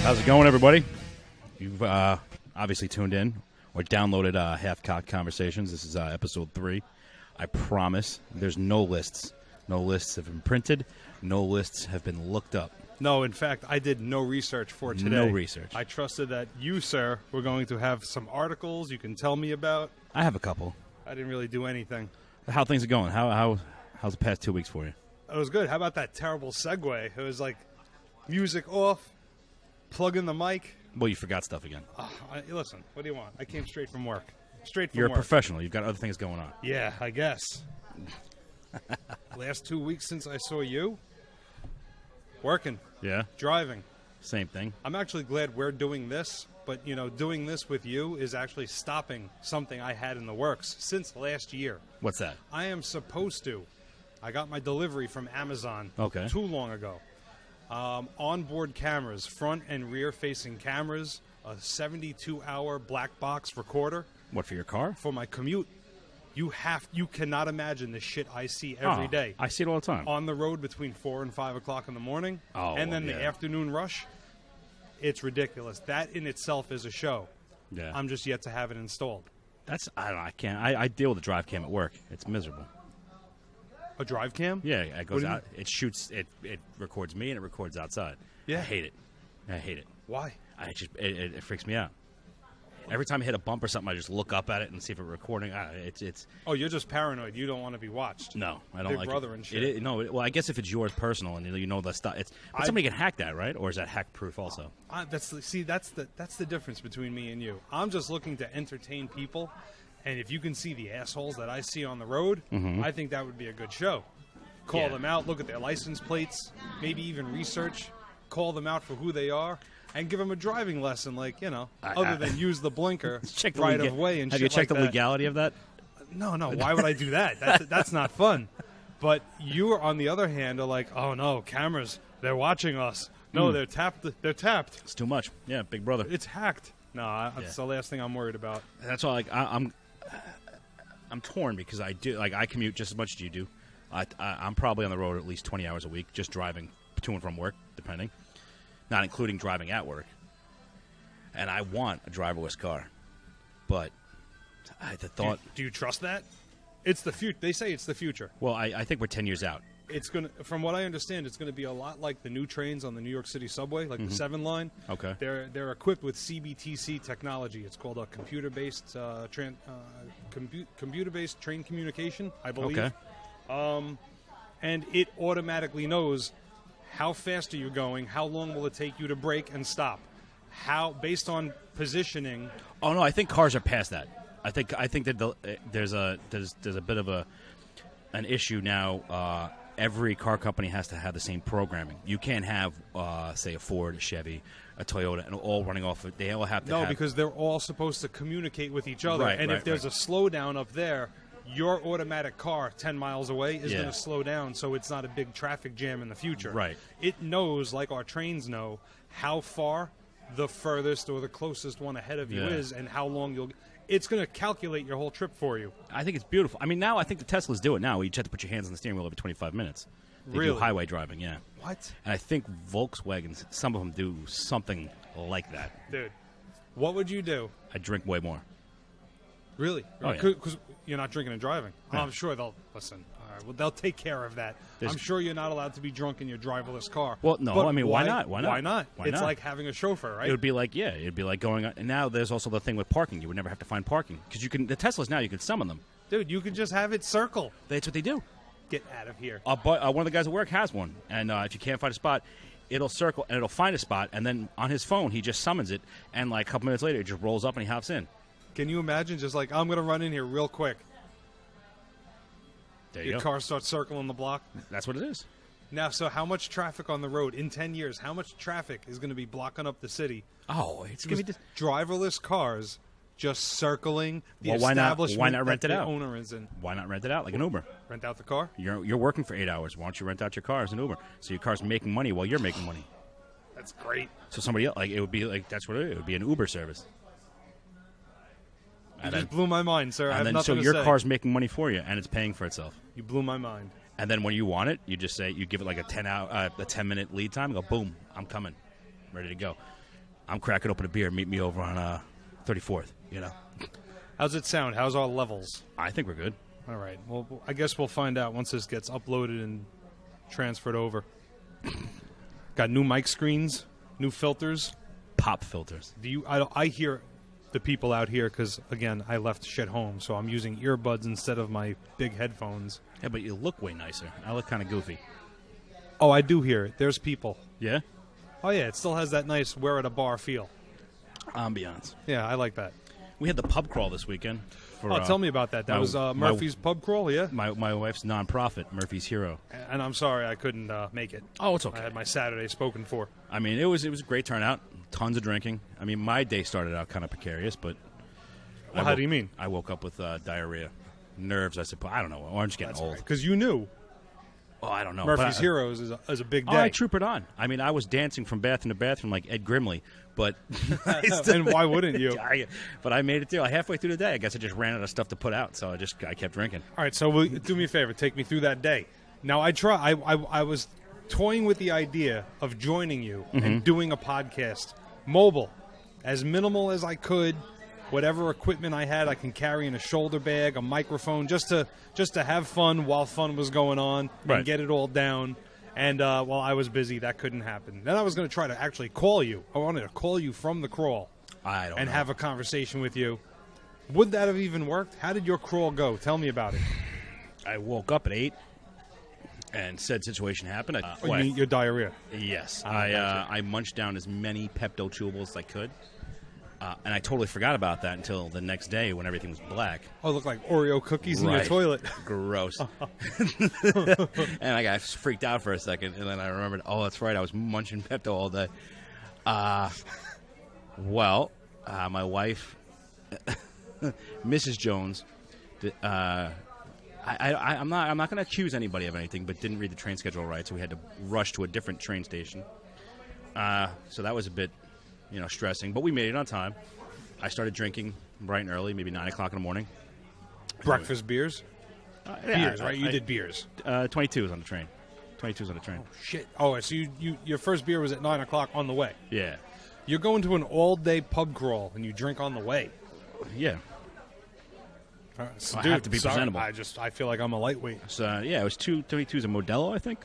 How's it going, everybody? You've obviously tuned in or downloaded Half-Cocked Conversations. This is episode 3. I promise there's no lists. No lists have been printed. No lists have been looked up. No, in fact, I did no research for today. No research. I trusted that you, sir, were going to have some articles you can tell me about. I have a couple. I didn't really do anything. How things are going? How's the past 2 weeks for you? It was good. How about that terrible segue? It was like music off, plug in the mic. Well, you forgot stuff again. Listen, what do you want? I came straight from work. Straight from You're work. a professional. You've got other things going on. Yeah, I guess. Last 2 weeks since I saw you, working, Yeah? driving. Same thing. I'm actually glad we're doing this, but, doing this with you is actually stopping something I had in the works since last year. What's that? I am supposed to. I got my delivery from Amazon Okay. too long ago. Onboard cameras, front and rear-facing cameras, a 72-hour black box recorder What, for your car? for my commute. You cannot imagine the shit I see every day. I see it all the time. On the road between 4 and 5 o'clock in the morning, Oh, and then yeah. the afternoon rush. It's ridiculous. That in itself is a show. Yeah. I'm just yet to have it installed. I don't know. I can't. I deal with a drive cam at work. It's miserable. A drive cam? Yeah, it What goes do you out. It shoots. It records me and it records outside. Yeah. I hate it. I hate it. Why? It freaks me out. Every time I hit a bump or something, I just look up at it and see if it's recording. It's Oh, you're just paranoid. You don't want to be watched. no, I don't Big like Brother it. and shit. Well, I guess if it's yours personal and you know the stuff, but somebody can hack that, right? Or is that hack proof also? That's the difference between me and you. I'm just looking to entertain people, and if you can see the assholes that I see on the road, I think that would be a good show. Call Yeah. them out, look at their license plates, maybe even research, call them out for who they are, and give them a driving lesson, other than use the blinker Check the right of way and Have shit you checked like the that. legality of that? No, why would I do that? That's not fun. But you, on the other hand, are like, oh no, cameras, they're watching us. No, they're tapped. They're tapped. It's too much. Yeah, Big Brother. It's hacked. No, that's the last thing I'm worried about. That's why, I'm torn because I commute just as much as you do. I'm probably on the road at least 20 hours a week, just driving to and from work, depending, not including driving at work. And I want a driverless car, but the thought. Do you trust that? It's the future. They say it's the future. Well, I think we're 10 years out. It's gonna, from what I understand, it's gonna be a lot like the new trains on the New York City subway, like the 7 line. Okay. They're equipped with CBTC technology. It's called a computer-based computer-based train communication, I believe. Okay. And it automatically knows how fast are you going, how long will it take you to brake and stop, based on positioning. Oh no, I think cars are past that. I think that there's a bit of an issue now. Every car company has to have the same programming. You can't have, say, a Ford, a Chevy, a Toyota, and all running off. They all have to. No, because they're all supposed to communicate with each other. Right, and right, if there's right. a slowdown up there, your automatic car 10 miles away is Yeah. going to slow down, so it's not a big traffic jam in the future. Right. It knows, like our trains know, how far the furthest or the closest one ahead of you Yeah. is and how long you'll. It's going to calculate your whole trip for you. I think it's beautiful. I mean, now I think the Teslas do it now. You just have to put your hands on the steering wheel every 25 minutes. They do Really? highway driving, yeah. What? And I think Volkswagens, some of them do something like that. Dude, what would you do? I drink way more. Really? Oh, yeah. Because you're not drinking and driving. Yeah. I'm sure they'll listen. All right, well, they'll take care of that. There's- I'm sure you're not allowed to be drunk in your driverless car. Well, no, But I mean, why not? Why not? Why not? Why It's not? like having a chauffeur, right? It would be like, going on. And now there's also the thing with parking. You would never have to find parking. Because the Teslas now, you can summon them. Dude, you could just have it circle. That's what they do. Get out of here. But one of the guys at work has one. And if you can't find a spot, it'll circle and it'll find a spot. And then on his phone, he just summons it. And like a couple minutes later, it just rolls up and he hops in. Can you imagine just like, I'm going to run in here real quick. There you Your go. car starts circling the block. That's what it is. Now, so how much traffic on the road in 10 years? How much traffic is going to be blocking up the city? Oh, it's going to be... Driverless cars just circling the Well, why not- establishment why not rent that it the out? owner is in. Why not rent it out like an Uber? Rent out the car? You're working for 8 hours. Why don't you rent out your car as an Uber? So your car's making money while you're making money. That's great. So somebody else, it would be like, that's what it would be, an Uber service. You just blew my mind, sir. I have And then nothing so to your say. car's making money for you, and it's paying for itself. You blew my mind. And then when you want it, you just say, you give it like a 10-minute lead time. And go, boom, I'm coming, ready to go. I'm cracking open a beer. Meet me over on 34th. You know. How's it sound? How's our levels? I think we're good. All right. Well, I guess we'll find out once this gets uploaded and transferred over. Got new mic screens, new filters. Pop filters. I hear the people out here because, again, I left shit home, so I'm using earbuds instead of my big headphones. Yeah, but you look way nicer. I look kind of goofy. Oh, I do hear it. There's people. Yeah? Oh, yeah. It still has that nice we're at a bar feel. Ambiance. Yeah, I like that. We had the pub crawl this weekend. Tell me about that. That was Murphy's Pub Crawl, yeah? My wife's nonprofit, Murphy's Hero. And I'm sorry I couldn't make it. Oh, it's okay. I had my Saturday spoken for. I mean, it was a great turnout. Tons of drinking. I mean, my day started out kind of precarious, but... Well, how do you mean? I woke up with diarrhea. Nerves, I suppose. I don't know. I'm just getting old. Because you knew. Oh, I don't know. Murphy's Heroes is a big day. Oh, I troopered on. I mean, I was dancing from bathroom to bathroom like Ed Grimley, but... And why wouldn't you? But I made it through. Halfway through the day, I guess I just ran out of stuff to put out, so I kept drinking. All right, so do me a favor. Take me through that day. Now, I was toying with the idea of joining you and doing a podcast. Mobile. As minimal as I could. Whatever equipment I had, I can carry in a shoulder bag, a microphone, just to have fun while fun was going on and get it all down. And while I was busy, that couldn't happen. Then I was going to try to actually call you. I wanted to call you from the crawl and have a conversation with you. Would that have even worked? How did your crawl go? Tell me about it. I woke up at 8, and said situation happened. You mean your diarrhea? Yes. Gotcha. I munched down as many Pepto-Chewables as I could. And I totally forgot about that until the next day when everything was black. Oh, it looked like Oreo cookies in your toilet. Gross. And I got freaked out for a second, and then I remembered, oh, that's right, I was munching Pepto all day. My wife, Mrs. Jones, I'm not going to accuse anybody of anything, but didn't read the train schedule right, so we had to rush to a different train station. So that was a bit... stressing, but we made it on time. I started drinking bright and early, maybe 9 o'clock in the morning. Breakfast beers? Beers, right? You did beers. 22 was on the train. 22 was on the train. Oh, shit. Oh, so your first beer was at 9 o'clock on the way. Yeah. You're going to an all-day pub crawl, and you drink on the way. Yeah. So, I have to be presentable. I feel like I'm a lightweight. So, it was 222s a Modelo, I think.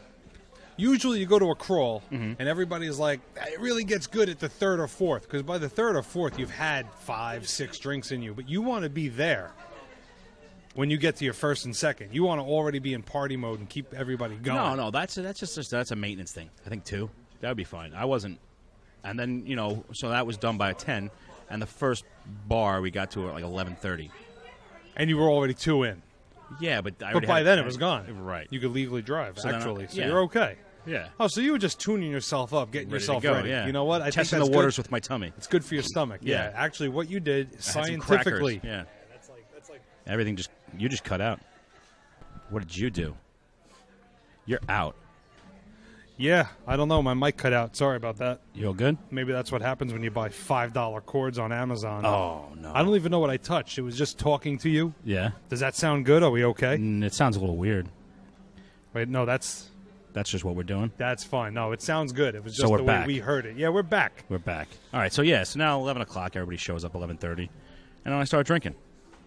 Usually you go to a crawl, and everybody's like, it really gets good at the third or fourth, because by the third or fourth, you've had 5, 6 drinks in you. But you want to be there when you get to your first and second. You want to already be in party mode and keep everybody going. No, that's a maintenance thing. I think 2. That would be fine. I wasn't. And then, so that was done by 10, and the first bar we got to at like 11:30. And you were already 2 in. Yeah, but by then it was gone. Right. You could legally drive, so actually. So you're okay. Yeah. Oh, so you were just tuning yourself up, getting yourself ready. Yeah. You know what? I Testing think that's the waters good. with my tummy. It's good for your stomach. Yeah. Actually, what you did scientifically. Yeah. That's like everything you just cut out. What did you do? You're out. Yeah, I don't know. My mic cut out. Sorry about that. You all good? Maybe that's what happens when you buy $5 cords on Amazon. Oh, no. I don't even know what I touched. It was just talking to you. Yeah. Does that sound good? Are we okay? It sounds a little weird. Wait, no, that's just what we're doing? That's fine. No, it sounds good. It was just the way we heard it. Yeah, we're back. We're back. All right, so now 11 o'clock, everybody shows up 11:30, and then I start drinking.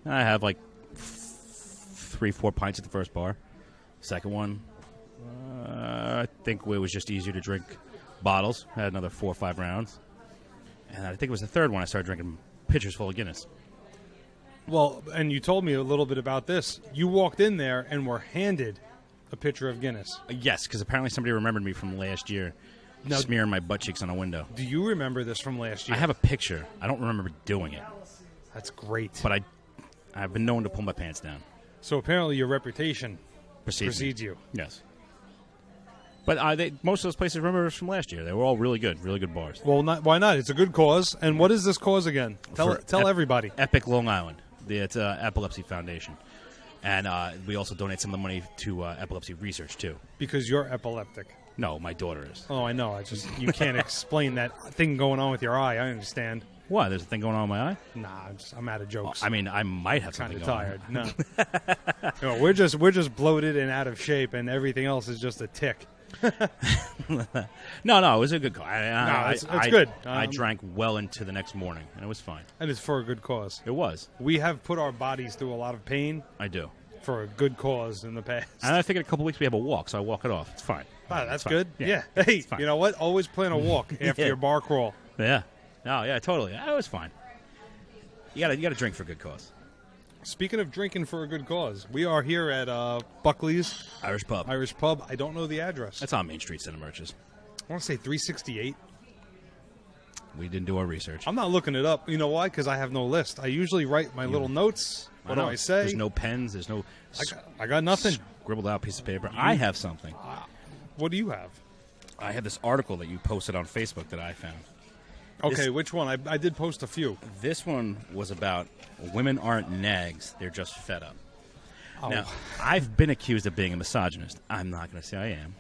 I have like 3-4 pints at the first bar. Second one, I think it was just easier to drink bottles. I had another 4 or 5 rounds. And I think it was the third one I started drinking pitchers full of Guinness. Well, and you told me a little bit about this. You walked in there and were handed a pitcher of Guinness. Yes, because apparently somebody remembered me from last year smearing my butt cheeks on a window. Do you remember this from last year? I have a picture. I don't remember doing it. That's great. But I've been known to pull my pants down. So apparently your reputation precedes you. Yes. But most of those places remember us from last year. They were all really good bars. Well, why not? It's a good cause. And what is this cause again? Tell everybody. Epic Long Island. It's Epilepsy Foundation. And we also donate some of the money to epilepsy research, too. Because you're epileptic. No, my daughter is. Oh, I know. You can't explain that thing going on with your eye. I understand. What? There's a thing going on with my eye? Nah, I'm out of jokes. I mean, I might have something going tired. On. No. No, we're just bloated and out of shape, and everything else is just a tick. No, it was a good call. It's good. I drank well into the next morning, and it was fine. And it's for a good cause. It was. We have put our bodies through a lot of pain. I do. For a good cause in the past. And I think in a couple of weeks we have a walk, so I walk it off. It's fine. That's good. Yeah. Hey, you know what? Always plan a walk after your bar crawl. Yeah. No, yeah, totally. It was fine. You gotta drink for a good cause. Speaking of drinking for a good cause, we are here at Buckley's Irish Pub. I don't know the address. That's on Main Street, Center Merchants. I want to say 368. We didn't do our research. I'm not looking it up. You know why? Because I have no list. I usually write my little notes. What do I say? There's no pens. There's no... I got nothing. Scribbled out piece of paper. I have something. What do you have? I have this article that you posted on Facebook that I found. Okay, which one? I did post a few. This one was about women aren't nags, they're just fed up. Oh. Now, I've been accused of being a misogynist. I'm not going to say I am.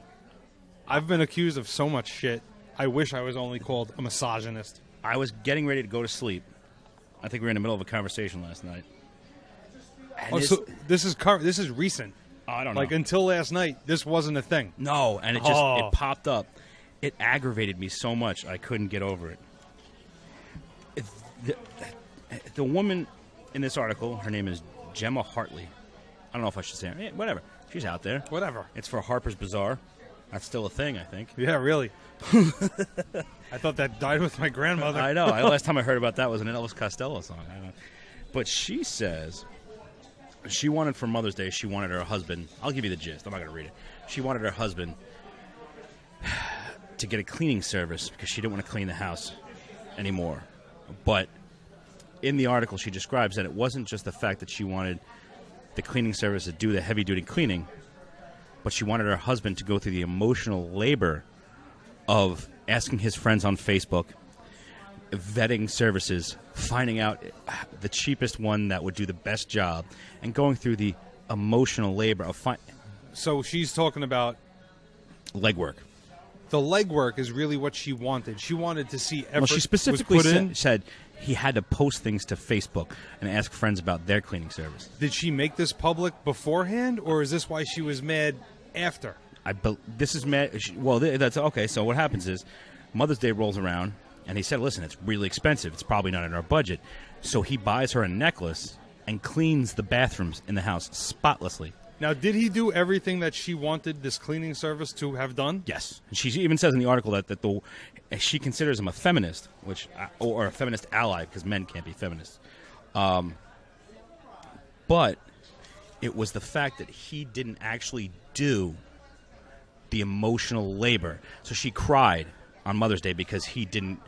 I've been accused of so much shit. I wish I was only called a misogynist. I was getting ready to go to sleep. I think we were in the middle of a conversation last night. So this is recent. I don't know. Like until last night, this wasn't a thing. No, and it popped up. It aggravated me so much I couldn't get over it. The woman in this article, her name is Gemma Hartley. I don't know if I should say her. Whatever. She's out there. Whatever. It's for Harper's Bazaar. That's still a thing, I think. Yeah, really. I thought that died with my grandmother. I know. Last time I heard about that was an Elvis Costello song. But she says she wanted for Mother's Day, she wanted her husband. I'll give you the gist. I'm not going to read it. She wanted her husband to get a cleaning service because she didn't want to clean the house anymore. But in the article, she describes that it wasn't just the fact that she wanted the cleaning service to do the heavy-duty cleaning, but she wanted her husband to go through the emotional labor of asking his friends on Facebook, vetting services, finding out the cheapest one that would do the best job, and going through the emotional labor of So she's talking about legwork. The legwork is really what she wanted. She wanted to see effort. Well, she specifically was put in. said he had to post things to Facebook and ask friends about their cleaning service. Did she make this public beforehand, or is this why she was mad after? This is mad. Well, that's okay. So what happens is Mother's Day rolls around, and he said, listen, it's really expensive. It's probably not in our budget. So he buys her a necklace and cleans the bathrooms in the house spotlessly. Now, did he do everything that she wanted this cleaning service to have done? Yes. She even says in the article that she considers him a feminist, or a feminist ally, because men can't be feminists. But it was the fact that he didn't actually do the emotional labor. So she cried on Mother's Day because he didn't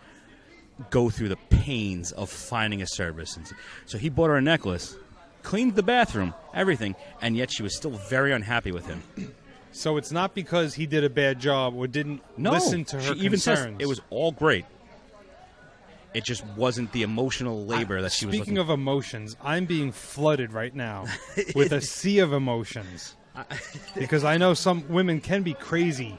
go through the pains of finding a service. And so he bought her a necklace, cleaned the bathroom, everything, and yet she was still very unhappy with him. So it's not because he did a bad job or didn't listen to her she concerns. even says it was all great. It just wasn't the emotional labor that she was looking for. Speaking of emotions, I'm being flooded right now with a sea of emotions. Because I know some women can be crazy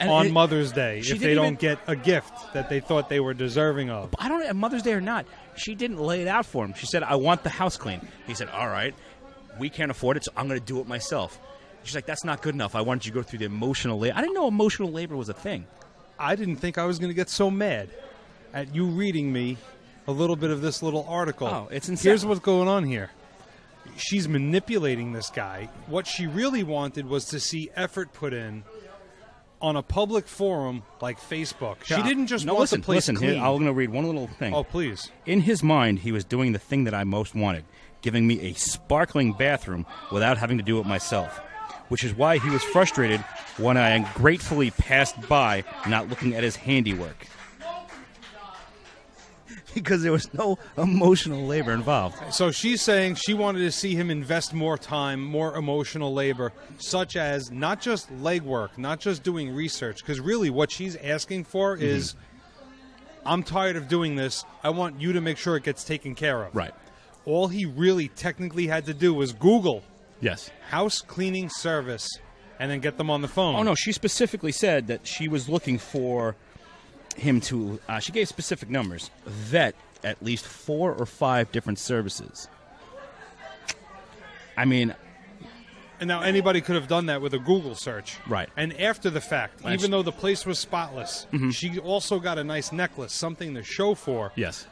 on Mother's Day if they don't get a gift that they thought they were deserving of. I don't know, Mother's Day or not, she didn't lay it out for him. She said, I want the house clean. He said, all right, we can't afford it, so I'm going to do it myself. She's like, that's not good enough. I wanted you to go through the emotional labor. I didn't know emotional labor was a thing. I didn't think I was going to get so mad at you reading me a little bit of this little article. Oh, it's insane. Here's what's going on here. She's manipulating this guy. What she really wanted was to see effort put in on a public forum like Facebook. She didn't just want the place clean. Here, I'm going to read one little thing. Oh, please. In his mind, he was doing the thing that I most wanted, giving me a sparkling bathroom without having to do it myself, which is why he was frustrated when I ungratefully passed by, not looking at his handiwork. Because there was no emotional labor involved. So she's saying she wanted to see him invest more time, more emotional labor, such as not just legwork, not just doing research. Because really what she's asking for is, I'm tired of doing this. I want you to make sure it gets taken care of. Right. All he really technically had to do was Google house cleaning service and then get them on the phone. Oh, no, she specifically said that she was looking for him to, she gave specific numbers, vet at least 4 or 5 different services. I mean, And now anybody could have done that with a Google search. Right. And after the fact, Right. even though the place was spotless, she also got a nice necklace, something to show for. Yes.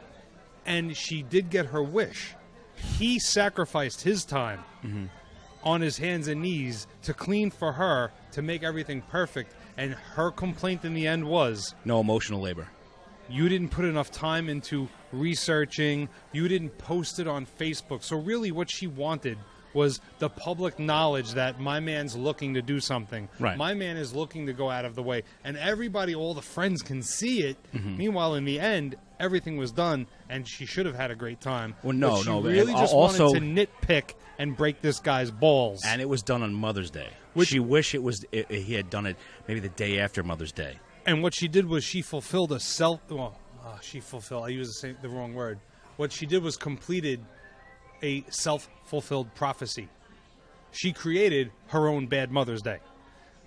And she did get her wish. He sacrificed his time on his hands and knees to clean for her, to make everything perfect. And her complaint in the end was, No emotional labor. you didn't put enough time into researching. You didn't post it on Facebook. So really what she wanted was the public knowledge that my man's looking to do something. Right. My man is looking to go out of the way. And everybody, all the friends can see it. Meanwhile, in the end, everything was done, and she should have had a great time. Well, no, but she no, but really just also- wanted to nitpick and break this guy's balls. And it was done on Mother's Day. She wished he had done it maybe the day after Mother's Day. And what she did was she fulfilled a self. Well, I used the wrong word. What she did was completed a self-fulfilled prophecy. She created her own bad Mother's Day.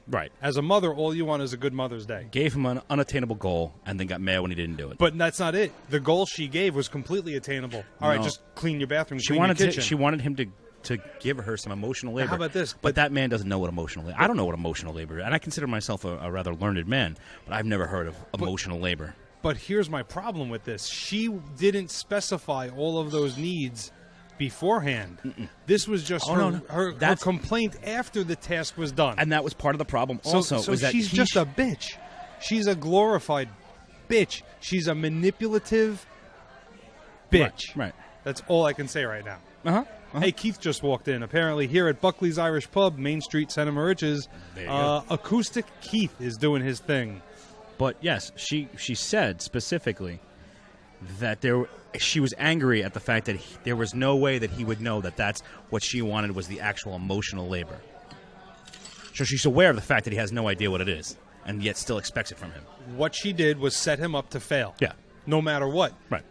Right. As a mother, all you want is a good Mother's Day. Gave him an unattainable goal and then got mad when he didn't do it. But that's not it. The goal she gave was completely attainable. All right, No. just clean your bathroom, She clean wanted your kitchen. she wanted him to give her some emotional labor. How about this? But that man doesn't know what emotional labor. I don't know what emotional labor is, and I consider myself a rather learned man, but I've never heard of emotional labor. But here's my problem with this. She didn't specify all of those needs beforehand. This was just her complaint after the task was done. And that was part of the problem also. So was that she's just a bitch. She's a glorified bitch. She's a manipulative bitch. Right. That's all I can say right now. Uh-huh. Hey, Keith just walked in. Apparently here at Buckley's Irish Pub, Main Street, Santa Mariches, There you go. Acoustic Keith is doing his thing. But yes, she said specifically that she was angry at the fact that there was no way that he would know that that's what she wanted was the actual emotional labor. So she's aware of the fact that he has no idea what it is, and yet still expects it from him. What she did was set him up to fail. Yeah. No matter what. Right.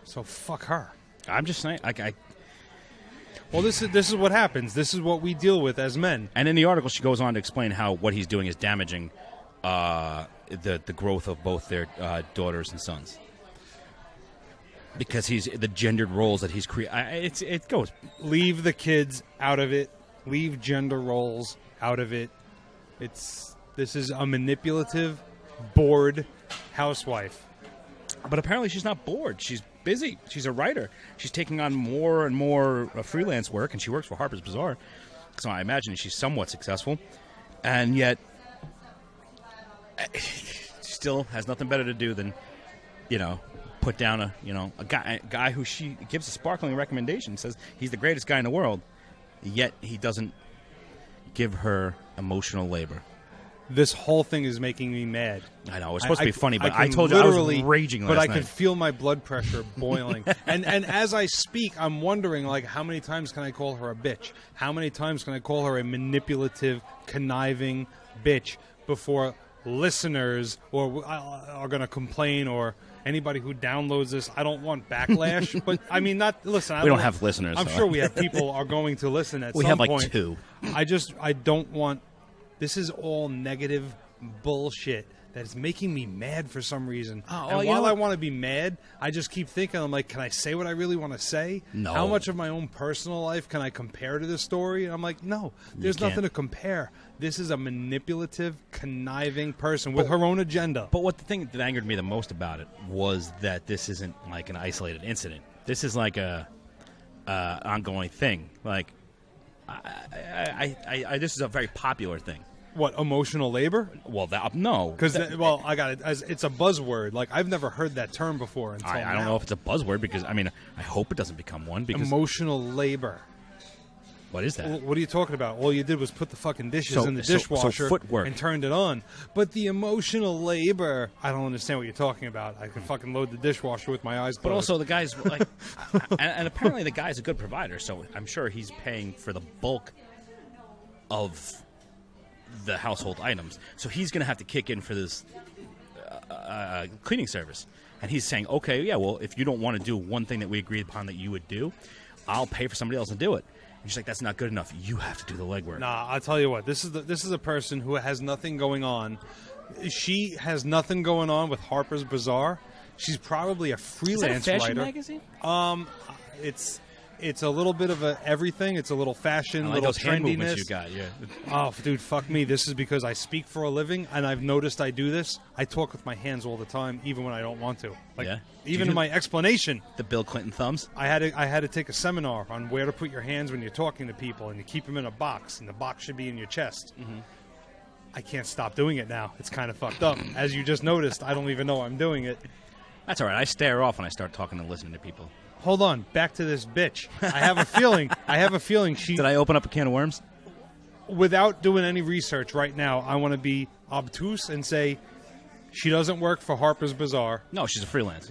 So fuck her. I'm just saying, Well, this is what happens. This is what we deal with as men. and in the article she goes on to explain how what he's doing is damaging the growth of both their daughters and sons. Because he's the gendered roles that he's created. It goes. Leave the kids out of it. Leave gender roles out of it. This is a manipulative, bored housewife. But apparently she's not bored. She's busy. She's a writer. She's taking on more and more freelance work, and she works for Harper's Bazaar. So I imagine she's somewhat successful. And yet, she still has nothing better to do than, put down a guy who she gives a sparkling recommendation, says he's the greatest guy in the world, yet he doesn't give her emotional labor. This whole thing is making me mad. I know it's supposed to be funny, but can I told you I was literally- raging last But I night. can feel my blood pressure boiling. and as I speak, I'm wondering, how many times can I call her a bitch? How many times can I call her a manipulative, conniving bitch before listeners are going to complain, or anybody who downloads this? I don't want backlash, but I mean, listen. We don't have listeners. I'm so. sure we have people are going to listen at We some have point. 2. I don't want. This is all negative bullshit that is making me mad for some reason. And while I want to be mad, I just keep thinking, I'm like, can I say what I really want to say? No. How much of my own personal life can I compare to this story? And I'm like, no, there's nothing to compare. This is a manipulative, conniving person with her own agenda. But what the thing that angered me the most about it was that this isn't like an isolated incident. This is like a ongoing thing. Like, this is a very popular thing. What, emotional labor? Well, no. Because, I got it. It's a buzzword. Like, I've never heard that term before until I don't know if it's a buzzword because, I hope it doesn't become one because... Emotional labor. What is that? What are you talking about? All you did was put the fucking dishes in the dishwasher footwork. and turned it on. But the emotional labor, I don't understand what you're talking about. I can fucking load the dishwasher with my eyes closed. But also the guy's like... and apparently the guy's a good provider, so I'm sure he's paying for the bulk of the household items. So he's going to have to kick in for this cleaning service. And he's saying, okay, yeah, well, if you don't want to do one thing that we agreed upon that you would do, I'll pay for somebody else to do it. And she's like, that's not good enough. You have to do the legwork. Nah, I'll tell you what. This is a person who has nothing going on. She has nothing going on with Harper's Bazaar. She's probably a freelance Is that a fashion writer. magazine? It's a little bit of everything. It's a little fashion, I like little those hand trendiness. movements you got. Yeah. Oh, dude, fuck me. This is because I speak for a living, and I've noticed I do this. I talk with my hands all the time, even when I don't want to. Like, Yeah? even in my explanation, The Bill Clinton thumbs. I had to take a seminar on where to put your hands when you're talking to people, and you keep them in a box, and the box should be in your chest. Mm-hmm. I can't stop doing it now. It's kind of fucked up. As you just noticed, I don't even know I'm doing it. That's all right. I stare off when I start talking and listening to people. Hold on, back to this bitch. I have a feeling she... Did I open up a can of worms? Without doing any research right now, I want to be obtuse and say she doesn't work for Harper's Bazaar. No, she's a freelance.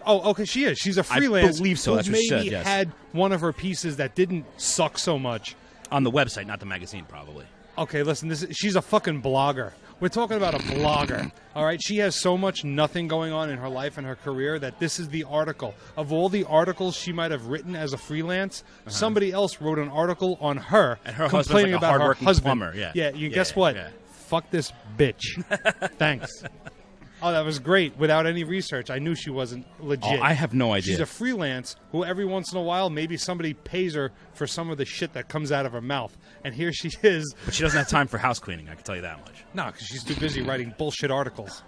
Okay, she is. She's a freelance. I believe so. Who That's what she said, maybe yes. had one of her pieces that didn't suck so much. On the website, not the magazine, probably. Okay, listen, she's a fucking blogger. We're talking about a blogger, all right? She has so much nothing going on in her life and her career that this is the article. Of all the articles she might have written as a freelance, somebody else wrote an article on her, And her complaining husband's like a about her hardworking husband. plumber, yeah. Guess what? Yeah. Fuck this bitch. Thanks. Oh, that was great. Without any research, I knew she wasn't legit. Oh, I have no idea. She's a freelance who every once in a while, maybe somebody pays her for some of the shit that comes out of her mouth. And here she is. But she doesn't have time for house cleaning, I can tell you that much. No, because she's too busy writing bullshit articles.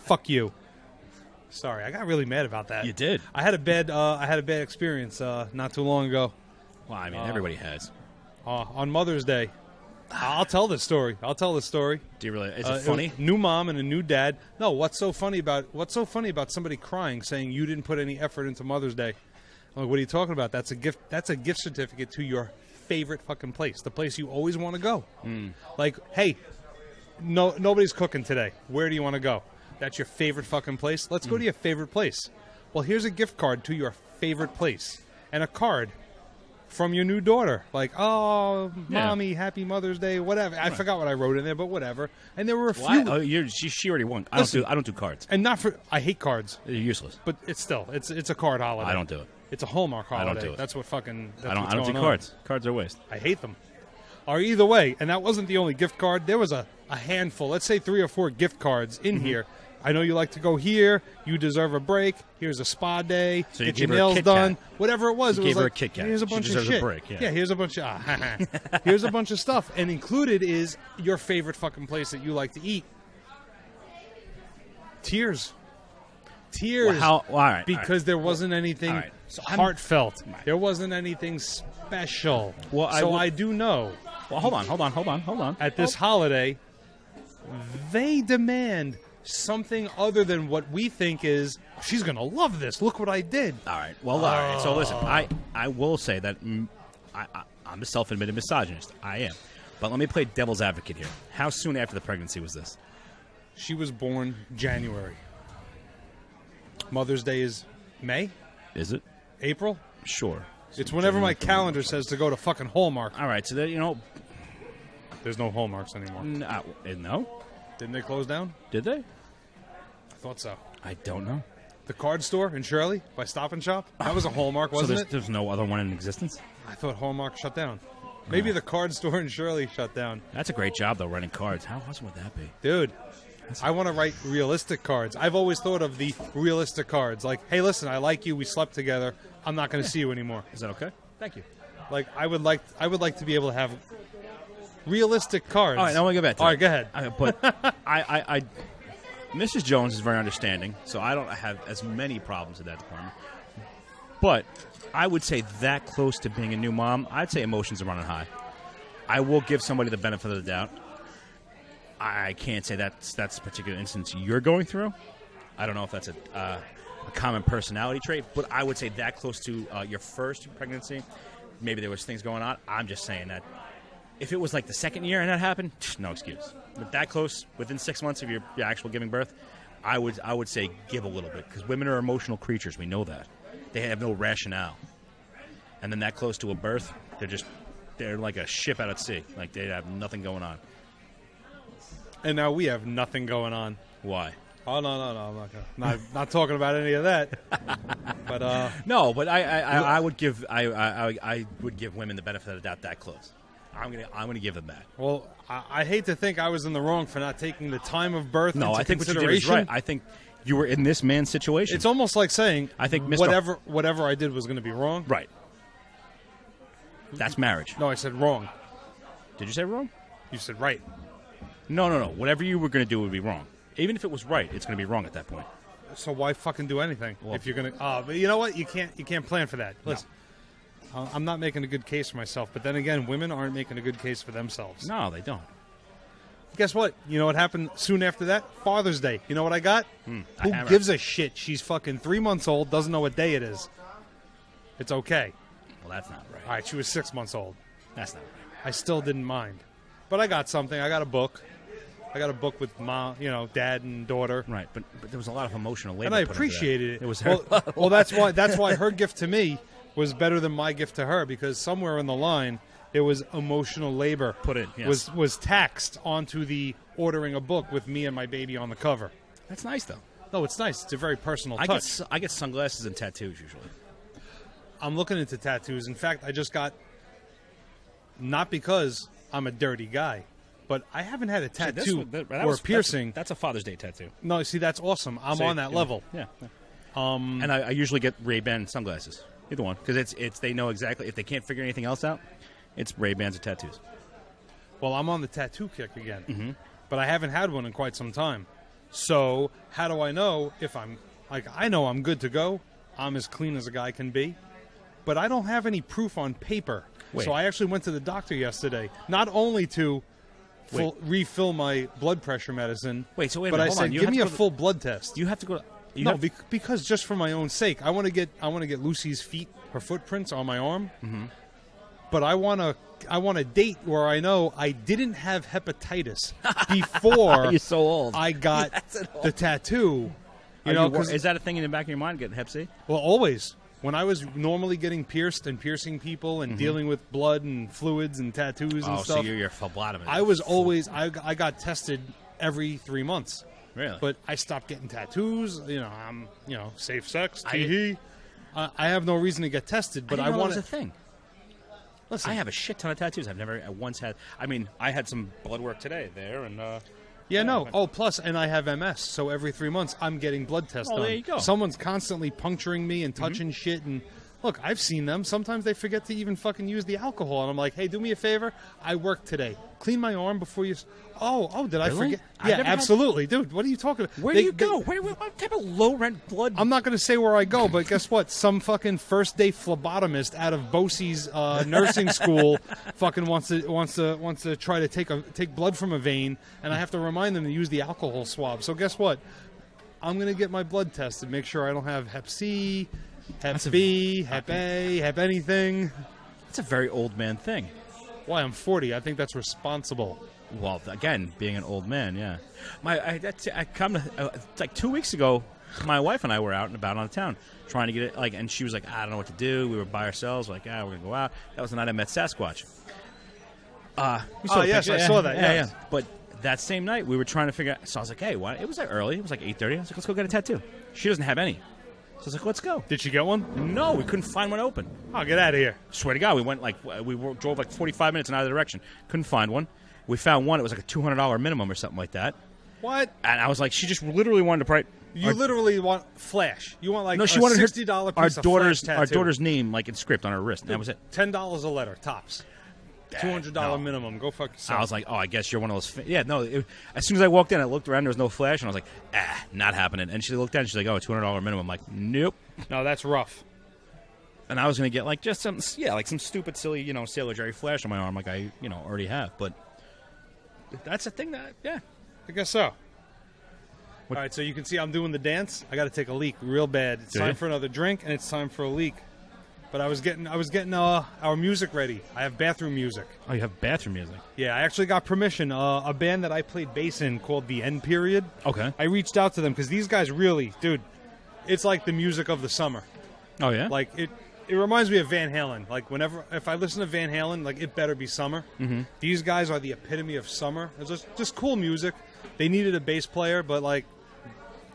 Fuck you. Sorry, I got really mad about that. You did? I had a bad experience not too long ago. Well, I mean, everybody has. On Mother's Day. I'll tell this story. Do you really? Is it funny? New mom and a new dad. No, what's so funny about somebody crying saying you didn't put any effort into Mother's Day? I'm like, what are you talking about? That's a gift. That's a gift certificate to your favorite fucking place, the place you always want to go. Like, hey, nobody's cooking today. Where do you want to go? That's your favorite fucking place. Let's go to your favorite place. Well, here's a gift card to your favorite place and a card from your new daughter, like, oh, mommy, happy Mother's Day, whatever. I forgot what I wrote in there, but whatever. And there were a few. She already won. Listen, I don't do cards. And not for. I hate cards, They're useless. but it's a card holiday. I don't do it. It's a Hallmark holiday. I don't do it. That's what fucking. That's I don't. what's I don't do going on. cards. Cards are a waste. I hate them. Or either way, and that wasn't the only gift card. There was a handful. Let's say 3 or 4 gift cards in here. I know you like to go here. You deserve a break. Here's a spa day. So you Get your gave her a nails Kit done. Kat. Whatever it was. You It was gave her like, a Kit Kat. Here's a She bunch of deserves a shit. break, yeah. Here's a bunch of here's a bunch of stuff, and included is your favorite fucking place that you like to eat. Tears. Well, all right. Because there wasn't anything All right. So heartfelt. Right. There wasn't anything special. Well, I do know. Well, hold on. At this holiday, they demand something other than what we think is, she's going to love this. Look what I did. All right. Well, all right. So listen, I will say that I'm a self-admitted misogynist. I am. But let me play devil's advocate here. How soon after the pregnancy was this? She was born January. Mother's Day is May? Is it? April? Sure. It's whenever my calendar says to go to fucking Hallmark. All right. So that, There's no Hallmarks anymore. no. Didn't they close down? Did they? I thought so. I don't know. The card store in Shirley by Stop and Shop? That was a Hallmark, wasn't so it? there's no other one in existence? I thought Hallmark shut down. Maybe the card store in Shirley shut down. That's a great job, though, running cards. How awesome would that be? Dude, I want to write realistic cards. I've always thought of the realistic cards. Like, hey, listen, I like you. We slept together. I'm not going to see you anymore. Is that okay? Thank you. Like, I would like to be able to have realistic cards. All right, now we'll get back to All that. right, go ahead. But I Mrs. Jones is very understanding, so I don't have as many problems in that department. But I would say that close to being a new mom, I'd say emotions are running high. I will give somebody the benefit of the doubt. I can't say that's a particular instance you're going through. I don't know if that's a common personality trait, but I would say that close to your first pregnancy, maybe there was things going on. I'm just saying that if it was like the second year and that happened, no excuse. But that close, within 6 months of your actual giving birth, I would say give a little bit, because women are emotional creatures. We know that. They have no rationale. And then that close to a birth, they're like a ship out at sea. Like they have nothing going on. And now we have nothing going on. Why? Oh, no, I'm not talking about any of that. But no, but I would give I would give women the benefit of the doubt that close. I'm gonna give them that. Well, I hate to think I was in the wrong for not taking the time of birth No, into I think what you did is consideration. right. I think you were in this man's situation. It's almost like saying I think Mr. whatever I did was going to be wrong. Right. That's marriage. No, I said wrong. Did you say wrong? You said right. No. Whatever you were going to do would be wrong. Even if it was right, it's going to be wrong at that point. So why fucking do anything Well, if you're gonna? But you know what? You can't plan for that. Listen, I'm not making a good case for myself, but then again, women aren't making a good case for themselves. No, they don't. Guess what? You know what happened soon after that? Father's Day. You know what I got? Who gives a shit? She's fucking 3 months old, doesn't know what day it is. It's okay. Well, that's not right. All right, she was 6 months old. That's not right. I still didn't mind. But I got something. I got a book. I got a book with mom, dad and daughter. Right, but there was a lot of emotional labor. And I put into appreciated that. it. It was well, that's why her gift to me was better than my gift to her, because somewhere in the line it was emotional labor Put in, yes. was taxed onto the ordering a book with me and my baby on the cover. That's nice, though. No, it's nice. It's a very personal touch. I get sunglasses and tattoos usually. I'm looking into tattoos. In fact, I just got, not because I'm a dirty guy, but I haven't had a tattoo or a piercing. That's a Father's Day tattoo. No, see, that's awesome. I'm on that level. Yeah. And I usually get Ray-Ban sunglasses. Either one, because it's they know exactly if they can't figure anything else out, it's Ray-Bans or tattoos. Well, I'm on the tattoo kick again, but I haven't had one in quite some time. So how do I know if I'm I know I'm good to go? I'm as clean as a guy can be, but I don't have any proof on paper. Wait. So I actually went to the doctor yesterday, not only to refill my blood pressure medicine. Wait, so wait a but minute, I hold said, on. You give have me to a go to- full blood test. You have to go. Because just for my own sake, I want to get Lucy's feet, her footprints on my arm. But I want a date where I know I didn't have hepatitis before You're so old. I got the tattoo. Is that a thing in the back of your mind? Getting Hep C? Well, always. When I was normally getting pierced and piercing people and dealing with blood and fluids and tattoos and Oh, stuff, so you're phlebotomist. I was always I got tested every 3 months. Really? But I stopped getting tattoos. I'm safe sex. Tee-hee. I have no reason to get tested, but I want want a thing. Listen, I have a shit ton of tattoos. I've never once had. I mean, I had some blood work today there, and plus, and I have MS, so every 3 months I'm getting blood tests done. There you go. Someone's constantly puncturing me and touching shit, and look, I've seen them. Sometimes they forget to even fucking use the alcohol, and I'm like, hey, do me a favor. I work today. Clean my arm before you. Did I Really? forget? I've Yeah, never had- absolutely, dude. What are you talking about? where do you go? What type of low rent blood? I'm not going to say where I go, but guess what? Some fucking first day phlebotomist out of Bosie's nursing school fucking wants to try to take blood from a vein, and I have to remind them to use the alcohol swab. So guess what? I'm going to get my blood tested, make sure I don't have Hep C, Hep B, Hep A, Hep anything. It's a very old man thing. Why, I'm 40. I think that's responsible. Well, again, being an old man, yeah. It's like 2 weeks ago. My wife and I were out and about on town trying to get it. And she was like, I don't know what to do. We were by ourselves. We're like, we're gonna go out. That was the night I met Sasquatch. Yes, I saw that. Yeah. But that same night, we were trying to figure out. So I was like, hey, why? It was like early. It was like 8:30. I was like, let's go get a tattoo. She doesn't have any. So I was like, let's go. Did she get one? No, we couldn't find one open. Oh, get out of here. Swear to God, we went drove like 45 minutes in either direction. Couldn't find one. We found one. It was like a $200 minimum or something like that. What? And I was like, she just literally wanted to price. You literally want flash. You want like she a wanted $60 piece of flash tattoo. our daughter's name like in script on her wrist. And that was it. $10 a letter, tops. $200 minimum. Go fuck yourself. I was like, I guess you're one of those. As soon as I walked in, I looked around. There was no flash, and I was like, not happening. And she looked down. She's like, $200 minimum. I'm like, nope. No, that's rough. And I was gonna get like just some stupid, silly, Sailor Jerry flash on my arm, like I, already have. But that's a thing that, I guess so. All right, so you can see I'm doing the dance. I got to take a leak real bad. It's time for another drink, and it's time for a leak. But I was getting our music ready. I have bathroom music. Oh, you have bathroom music? Yeah, I actually got permission. A band that I played bass in called The End Period. Okay. I reached out to them because these guys really, dude, it's like the music of the summer. Oh, yeah? Like, it reminds me of Van Halen. Like, if I listen to Van Halen, like, it better be summer. Mm-hmm. These guys are the epitome of summer. It's just cool music. They needed a bass player, but, like,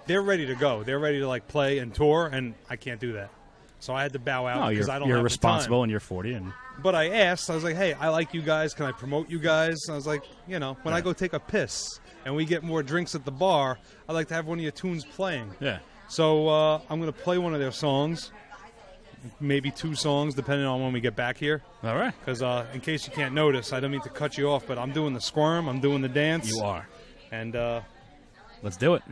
they're ready to go. They're ready to, like, play and tour, and I can't do that. So I had to bow out because I don't have the time. You're responsible and you're 40. But I asked, I was like, hey, I like you guys. Can I promote you guys? I was like, when I go take a piss and we get more drinks at the bar, I'd like to have one of your tunes playing. Yeah. So I'm going to play one of their songs. maybe 2 songs, depending on when we get back here. All right. Because in case you can't notice, I don't mean to cut you off, but I'm doing the squirm, I'm doing the dance. You are. And let's do it.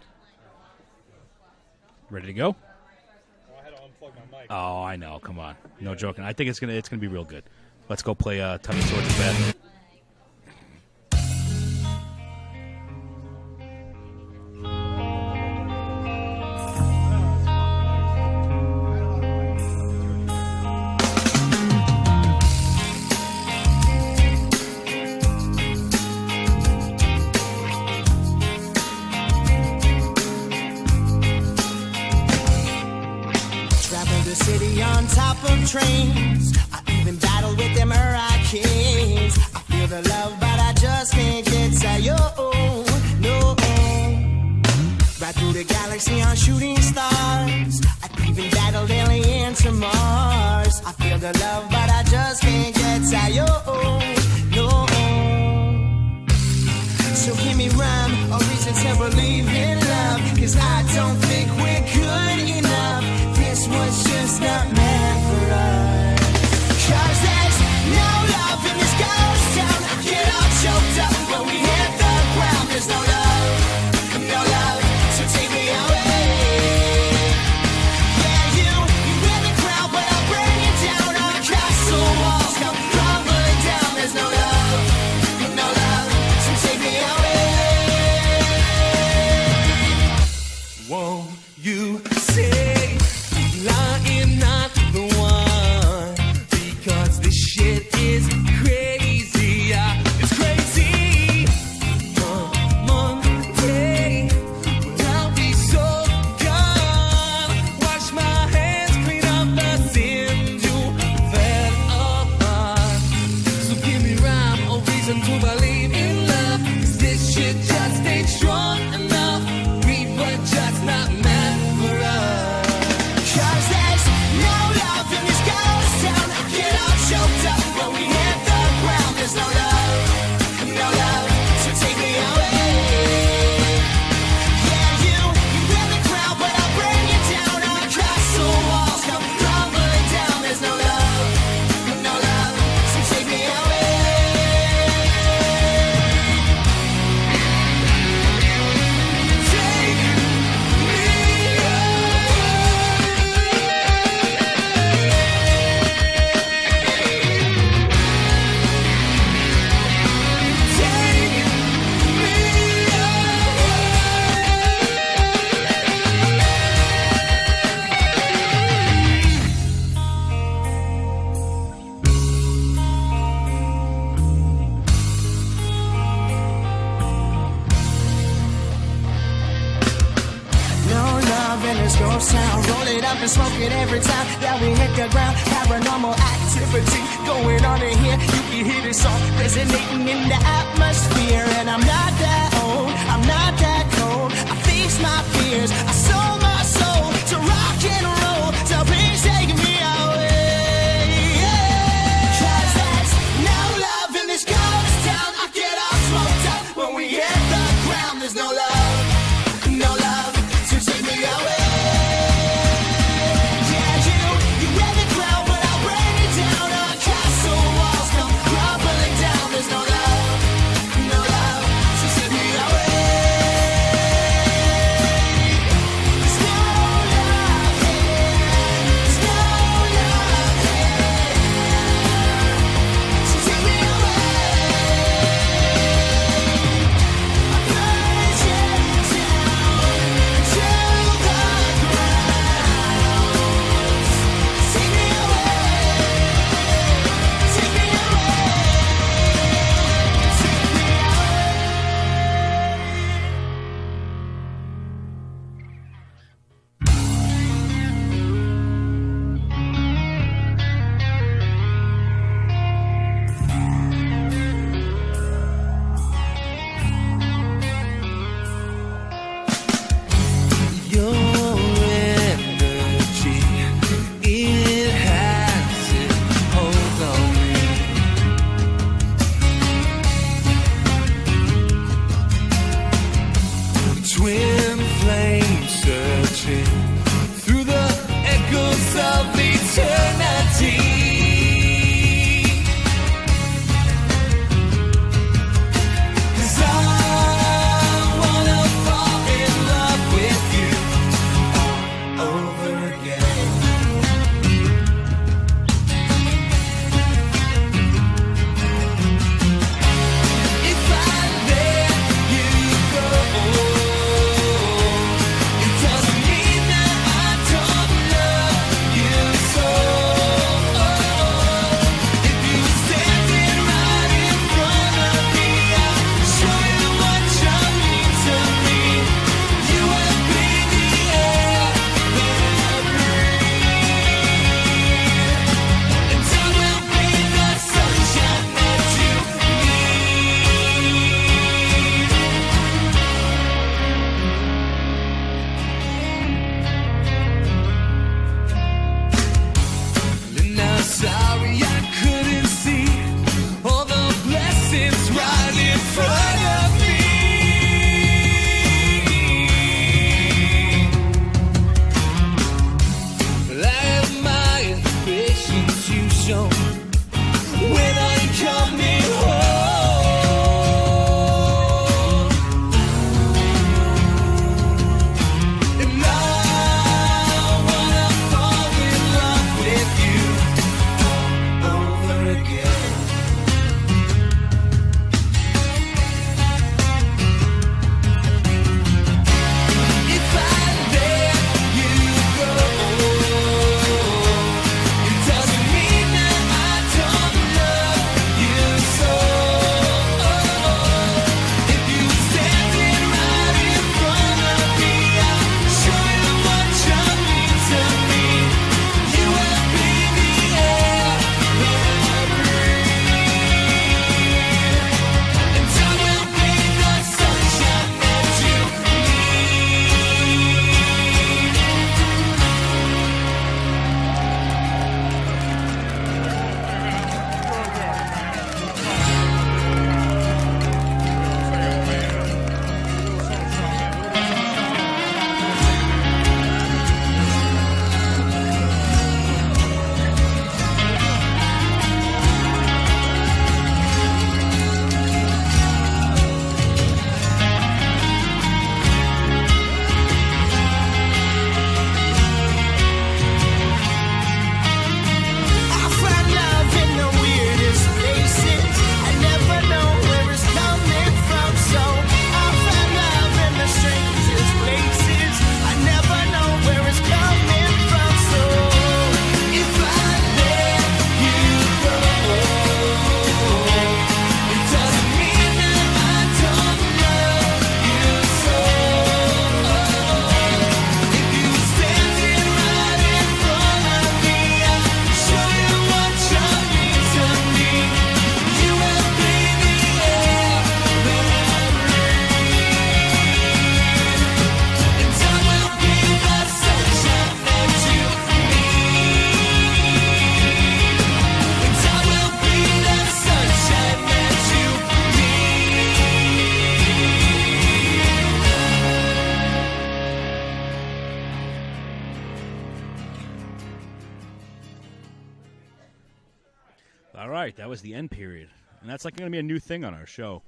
Ready to go? Oh, I had to unplug my mic. Oh, I know. Come on. No joking. I think it's gonna be real good. Let's go play Ton of Swords is Bad. Trains. I even battle with them hurricanes. I feel the love, but I just can't get tired. No. Right through the galaxy on shooting stars. I even battled aliens to Mars. I feel the love, but I just can't get tired. No. So give me rhyme or reason to believe in love. 'Cause I don't think we're good enough. This was just not meant for us. 'Cause there's no love in this ghost town. I get all choked up when we hit the ground. There's no love, so take me away. Yeah, you in the crowd, but I'll bring you down. Our castle walls come crumbling down. There's no love, so take me away. Won't you say lying not the one? Because this shit is crazy. Yeah, it's crazy. Monday, well, I'll be so gone. Wash my hands, clean up the sins you fed apart. So give me rhyme or reason to believe in love. 'Cause this shit just ain't strong enough. We were just not meant for us. 'Cause there's no love in this ghost town. I get all choked up when we hit the ground. There's no love, so take me away. Yeah, you in the crowd, but I'll bring you down. Our castle walls come crumbling down. There's no love, so take me away. Take me No love in this ghost town. Roll it up and smoke it every time that we hit the ground. Paranormal activity going on in here. You can hear the song resonating in the atmosphere. And I'm not that old, I'm not that cold. I face my fears, I sold my soul to rock and roll. So please take me away. Yeah. 'Cause there's no love in this ghost town. I get all smoked up when we hit the ground. There's no love, so take me away. Yeah, you in the crowd, but I'll bring you down. Our castle walls come crumbling down. There's no love, so take me away. 'Cause show. When are you coming home? And I wanna fall in love with you over again. If I let you go, it doesn't mean that I don't love you so. If you standing right in front of me, I'll show you what you mean to me. You will be the air that I breathe, and I will be the sunshine that you need. I find love in the weirdest places. I never know where it's coming from. So I find love in the strangest places. I never know where it's coming from. So if I let you go, it doesn't mean that I don't love you so. If you standing right in front of me, I'll show you what you mean to me. You will be the air that I breathe, and I will be the sunshine that you need. And I will be the sunshine that you All right, that was the end period. And that's like going to be a new thing on our show.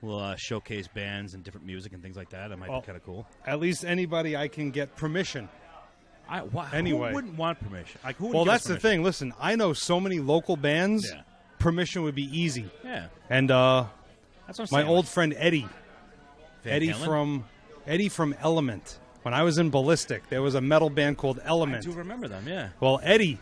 We'll showcase bands and different music and things like that. It might Well, be kind of cool. At least anybody I can get permission. Anyway. Who wouldn't want permission? Like, who Well, wouldn't give that's us the permission? thing. Listen, I know so many local bands. Yeah. Permission would be easy. Yeah. And That's what I'm my saying. old friend Eddie, Van Halen? Eddie from Element. When I was in Ballistic, there was a metal band called I Element. do remember them, yeah. Well, Eddie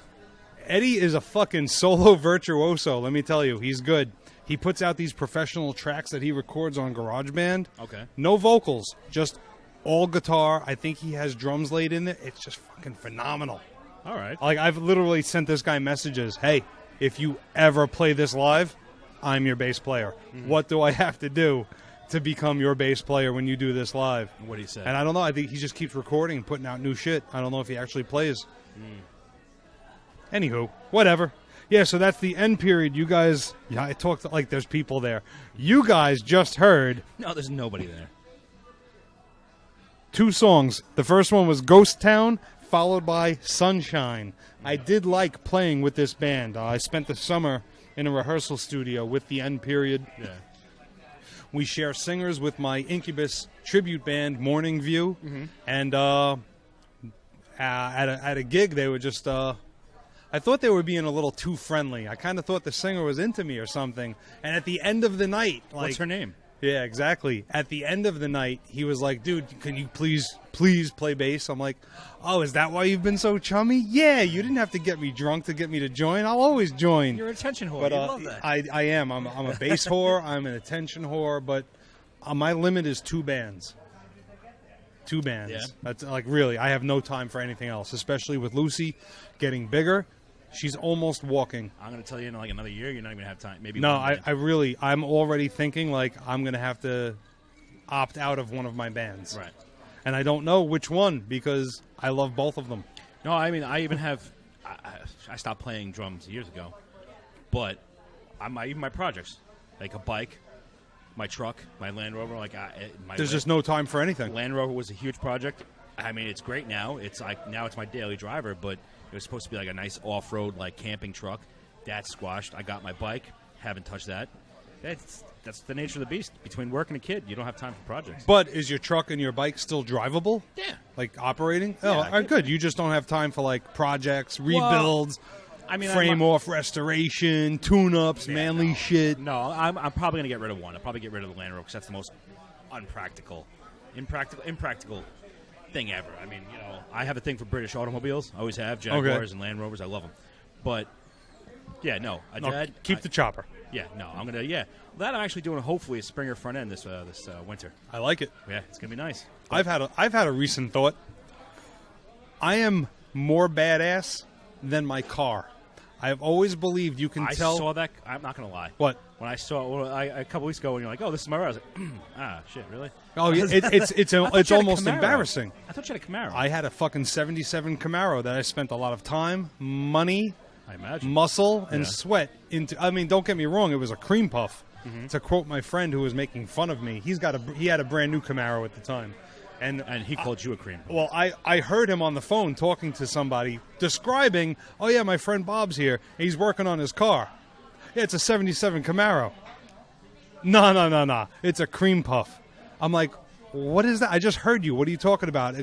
is a fucking solo virtuoso. Let me tell you, he's good. He puts out these professional tracks that he records on GarageBand. Okay. No vocals, just all guitar. I think he has drums laid in there. It's just fucking phenomenal. All right. Like, I've literally sent this guy messages. Hey, if you ever play this live, I'm your bass player. What do I have to do to become your bass player when you do this live? What do you say? And I don't know. I think he just keeps recording and putting out new shit. I don't know if he actually plays. Anywho, whatever. Yeah, so that's the end period. You guys, I talked like there's people there. You guys just heard No, there's nobody there. 2 songs. The first one was Ghost Town, followed by Sunshine. I did like playing with this band. I spent the summer in a rehearsal studio with the end period. Yeah. We share singers with my Incubus tribute band, Morning View. And at a gig, they were just... I thought they were being a little too friendly. I kind of thought the singer was into me or something. And at the end of the night... What's her name? Yeah, exactly. At the end of the night, he was like, dude, can you please play bass? I'm like, oh, is that why you've been so chummy? Yeah, you didn't have to get me drunk to get me to join. I'll always join. You're an attention whore. But You love that. I am. I'm a bass whore. I'm an attention whore. But my limit is 2 bands. 2 bands. Yeah. That's like really. I have no time for anything else, especially with Lucy getting bigger. She's almost walking. I'm going to tell you in like another year, you're not even going to have time. Maybe No, one day. I'm already thinking like I'm going to have to opt out of one of my bands. Right. And I don't know which one because I love both of them. No, I mean, I even have... I stopped playing drums years ago. But even my projects, like a bike, my truck, my Land Rover, There's just no time for anything. Land Rover was a huge project. I mean, it's great now. It's my daily driver, but it was supposed to be like a nice off-road, like camping truck. That's squashed. I got my bike. Haven't touched that. That's the nature of the beast. Between work and a kid, you don't have time for projects. But is your truck and your bike still drivable? Yeah. Like operating? Yeah, Oh, all right, good. You just don't have time for like projects, rebuilds, frame off restoration, tune-ups, manly shit. No, I'm probably going to get rid of one. I'll probably get rid of the Land Rover because that's the most impractical thing ever. I mean, I have a thing for British automobiles. I always have Jaguars and Land Rovers. I love them. But yeah, no. Keep the chopper. Yeah, no. I'm gonna. Yeah, that I'm actually doing. Hopefully, a Springer front end this winter. I like it. Yeah, it's gonna be nice. I've had a recent thought. I am more badass than my car. I've always believed you can tell. I saw that. I'm not gonna lie. What? When I saw a couple weeks ago, when you're like, "Oh, this is my ride," I was like, "Shit, really?" Oh, yeah, it's almost embarrassing. I thought you had a Camaro. I had a fucking '77 Camaro that I spent a lot of time, money, I imagine, muscle, and sweat into. I mean, don't get me wrong; it was a cream puff. Mm-hmm. To quote my friend who was making fun of me, he had a brand new Camaro at the time, and he called you a cream puff. Well, I heard him on the phone talking to somebody describing. Oh yeah, my friend Bob's here. He's working on his car. Yeah, it's a '77 Camaro. No. It's a cream puff. I'm like, what is that? I just heard you. What are you talking about?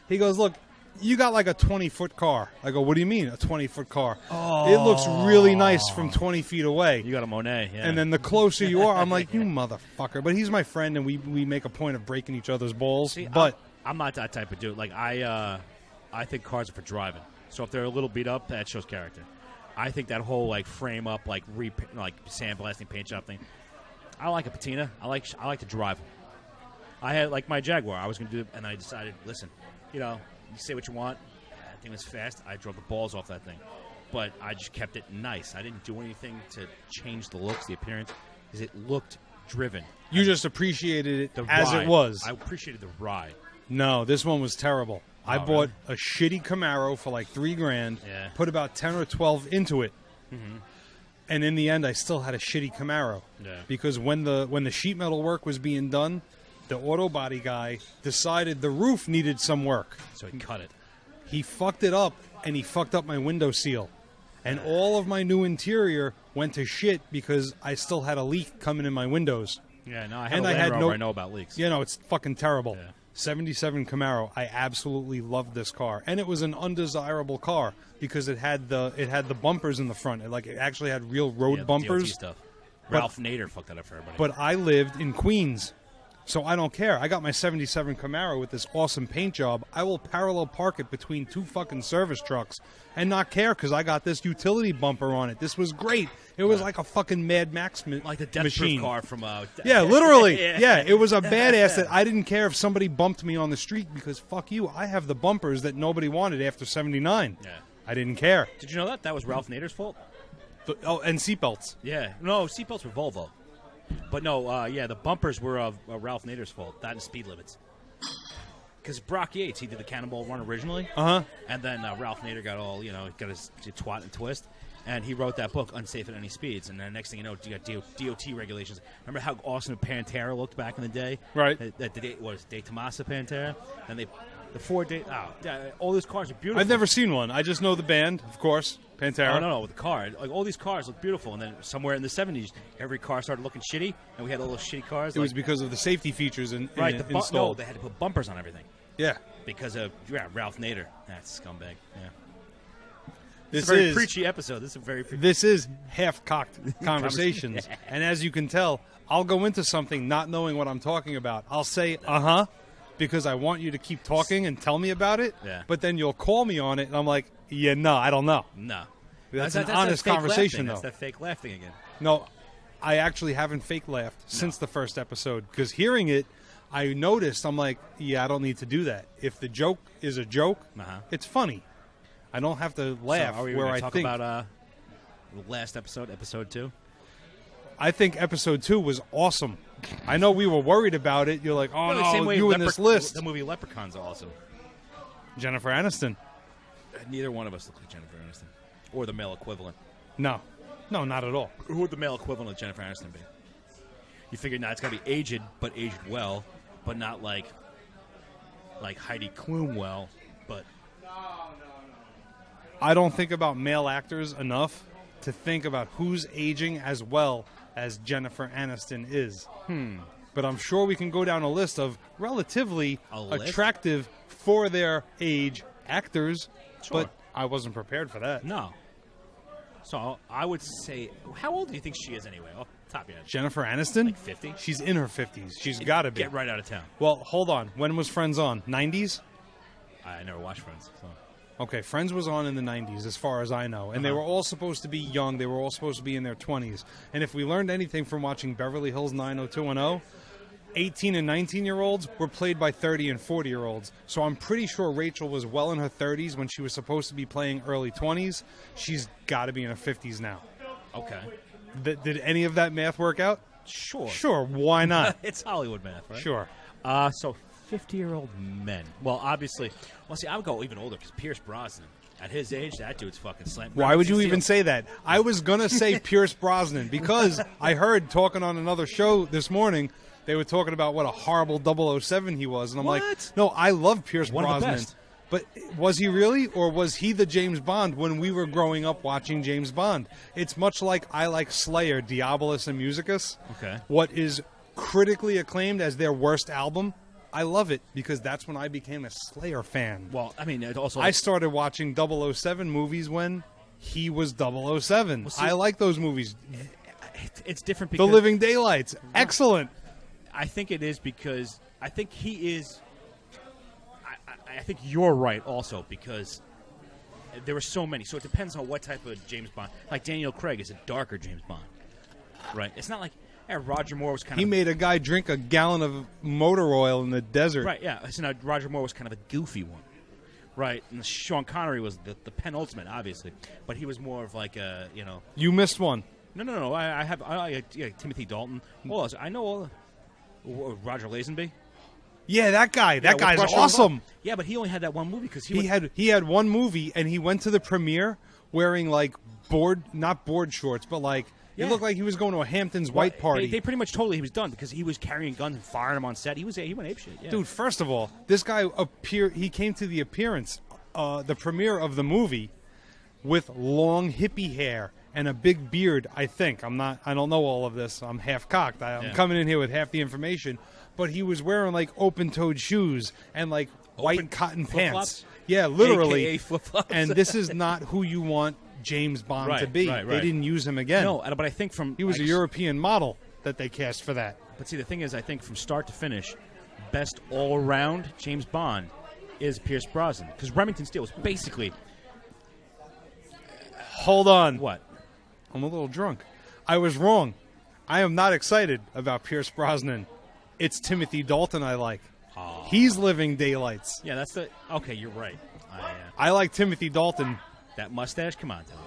He goes, look, you got like a 20-foot car. I go, what do you mean, a 20-foot car? Oh. It looks really nice from 20 feet away. You got a Monet, yeah. And then the closer you are, I'm like, you motherfucker. But he's my friend, and we make a point of breaking each other's balls. See, but I'm not that type of dude. Like, I think cars are for driving. So if they're a little beat up, that shows character. I think that whole, like, frame up, like sandblasting, paint job thing, I like a patina. I like to drive them. I had, like, my Jaguar. I was going to do it, and I decided, listen, you say what you want. That thing was fast. I drove the balls off that thing. But I just kept it nice. I didn't do anything to change the looks, the appearance, because it looked driven. You just appreciated it as it was. I appreciated the ride. No, this one was terrible. I bought a shitty Camaro for like $3,000, put about 10 or 12 into it, and in the end, I still had a shitty Camaro. Yeah. Because when the sheet metal work was being done, the auto body guy decided the roof needed some work. So he cut it. He fucked it up, and he fucked up my window seal. And all of my new interior went to shit because I still had a leak coming in my windows. Yeah, no, I had a Land Rover. I know about leaks. You know, it's fucking terrible. Yeah. 77 Camaro. I absolutely loved this car, and it was an undesirable car because it had the bumpers in the front. It actually had real road bumpers. DOT stuff. Ralph Nader fucked that up for everybody. But I lived in Queens, so I don't care. I got my 77 Camaro with this awesome paint job. I will parallel park it between two fucking service trucks and not care because I got this utility bumper on it. This was great. It was like a fucking Mad Max like the Death Proof car from... yeah, literally. Yeah, it was a badass that I didn't care if somebody bumped me on the street because, fuck you, I have the bumpers that nobody wanted after 79. Yeah. I didn't care. Did you know that? That was Ralph Nader's fault? And seatbelts. Yeah. No, seatbelts were Volvo. But no, the bumpers were of Ralph Nader's fault. That and speed limits. Because Brock Yates, he did the Cannonball Run originally. Uh-huh. And then Ralph Nader got all, got his twat and twist. And he wrote that book, Unsafe at Any Speeds. And then next thing you know, you got DOT regulations. Remember how awesome Pantera looked back in the day? Right. De Tomasa Pantera? And the Ford, all those cars are beautiful. I've never seen one. I just know the band, of course, Pantera. Oh, no, the car. Like, all these cars look beautiful. And then somewhere in the 70s, every car started looking shitty. And we had all those shitty cars. It was because of the safety features installed. No, they had to put bumpers on everything. Yeah. Because of Ralph Nader. That's scumbag. Yeah. This is a very preachy episode. This is half-cocked conversations. And as you can tell, I'll go into something not knowing what I'm talking about. I'll say, because I want you to keep talking and tell me about it. Yeah. But then you'll call me on it, and I'm like, no, I don't know. No. That's an honest conversation, though. That's that fake laughing again. No, I actually haven't fake laughed since the first episode. Because hearing it, I noticed, I'm like, I don't need to do that. If the joke is a joke, it's funny. I don't have to laugh so are we where I talk think. About the last episode, episode 2? I think episode 2 was awesome. I know we were worried about it. You're like, you in this list. The movie Leprechaun's awesome. Jennifer Aniston. Neither one of us look like Jennifer Aniston. Or the male equivalent. No, not at all. Who would the male equivalent of Jennifer Aniston be? You figure, it's got to be aged, but aged well, but not like Heidi Klum well, but... I don't think about male actors enough to think about who's aging as well as Jennifer Aniston is. But I'm sure we can go down a list of relatively attractive for their age actors. Sure. But I wasn't prepared for that. No. So I would say, how old do you think she is anyway? Off the top of your head. Jennifer Aniston? Like 50? She's in her 50s. She's got to be. Get right out of town. Well, hold on. When was Friends on? 90s? I never watched Friends. So. Okay, Friends was on in the 90s, as far as I know. And they were all supposed to be young. They were all supposed to be in their 20s. And if we learned anything from watching Beverly Hills 90210, 18 and 19-year-olds were played by 30 and 40-year-olds. So I'm pretty sure Rachel was well in her 30s when she was supposed to be playing early 20s. She's got to be in her 50s now. Okay. Did any of that math work out? Sure. Sure, why not? It's Hollywood math, right? Sure. So 50-year-old men. Well, obviously, see, I would go even older because Pierce Brosnan. At his age, that dude's fucking slam. Why would you even say that? I was going to say Pierce Brosnan because I heard talking on another show this morning, they were talking about what a horrible 007 he was. And I'm like, no, I love Pierce Brosnan. But was he really? Or was he the James Bond when we were growing up watching James Bond? It's much like I like Slayer, Diabolus and Musicus. Okay. What is critically acclaimed as their worst album, I love it because that's when I became a Slayer fan. Well, I mean, it also... I started watching 007 movies when he was 007. Well, see, I like those movies. It's different because... The Living Daylights. Excellent. I think it is because... I think he is... I think you're right also because there were so many. So it depends on what type of James Bond. Like Daniel Craig is a darker James Bond. Right? It's not like... Roger Moore was kind of... He made a guy drink a gallon of motor oil in the desert. Right, yeah. So now Roger Moore was kind of a goofy one. Right? And Sean Connery was the penultimate, obviously. But he was more of like a, you know... You missed one. No. I have Timothy Dalton. Well, I know all... Roger Lazenby. Yeah, that guy. That guy's awesome. Yeah, but he only had that one movie because he had one movie, and he went to the premiere wearing, like, not board shorts, but, like... Yeah. It looked like he was going to a Hamptons white party. They pretty much told him he was done because he was carrying guns and firing them on set. He went apeshit. Yeah. Dude, first of all, this guy he came to the the premiere of the movie with long hippie hair and a big beard, I think. I don't know all of this. I'm half cocked. I'm coming in here with half the information. But he was wearing like open-toed shoes and like white cotton pants. Yeah, literally. AKA flip-flops. And this is not who you want James Bond to be. Right. They didn't use him again. No, but I think he was a European model that they cast for that. But see, the thing is, I think from start to finish, best all-around James Bond is Pierce Brosnan because Remington Steele was basically. Hold on. What? I'm a little drunk. I was wrong. I am not excited about Pierce Brosnan. It's Timothy Dalton I like. Oh. He's Living Daylights. Yeah, that's the. Okay, you're right. I like Timothy Dalton. That mustache? Come on, Tom.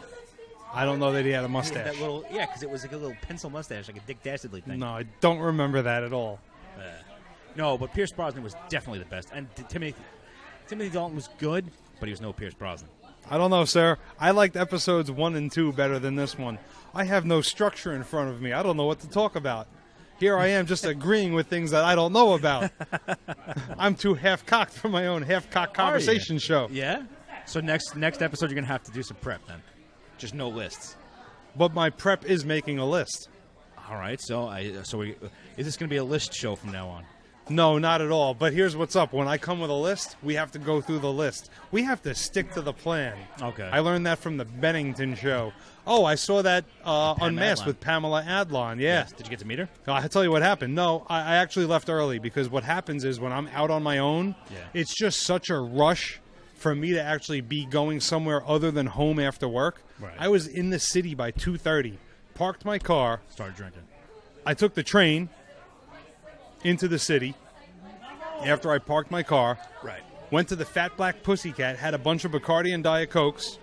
I don't know that he had a mustache. That little, because it was like a little pencil mustache, like a Dick Dastardly thing. No, I don't remember that at all. No, but Pierce Brosnan was definitely the best. And Timothy Dalton was good, but he was no Pierce Brosnan. I don't know, sir. I liked episodes 1 and 2 better than this one. I have no structure in front of me. I don't know what to talk about. Here I am just agreeing with things that I don't know about. I'm too half-cocked for my own half-cocked conversation show. Yeah? So next episode, you're going to have to do some prep then. Just no lists. But my prep is making a list. All right. So is this going to be a list show from now on? No, not at all. But here's what's up. When I come with a list, we have to go through the list. We have to stick to the plan. Okay. I learned that from the Bennington show. Oh, I saw that Unmasked with Pamela Adlon. Yeah. Yes. Did you get to meet her? I'll tell you what happened. No, I actually left early because what happens is when I'm out on my own, it's just such a rush for me to actually be going somewhere other than home after work. Right. I was in the city by 2:30, parked my car. Started drinking. I took the train into the city after I parked my car. Right. Went to the Fat Black Pussycat, had a bunch of Bacardi and Diet Cokes.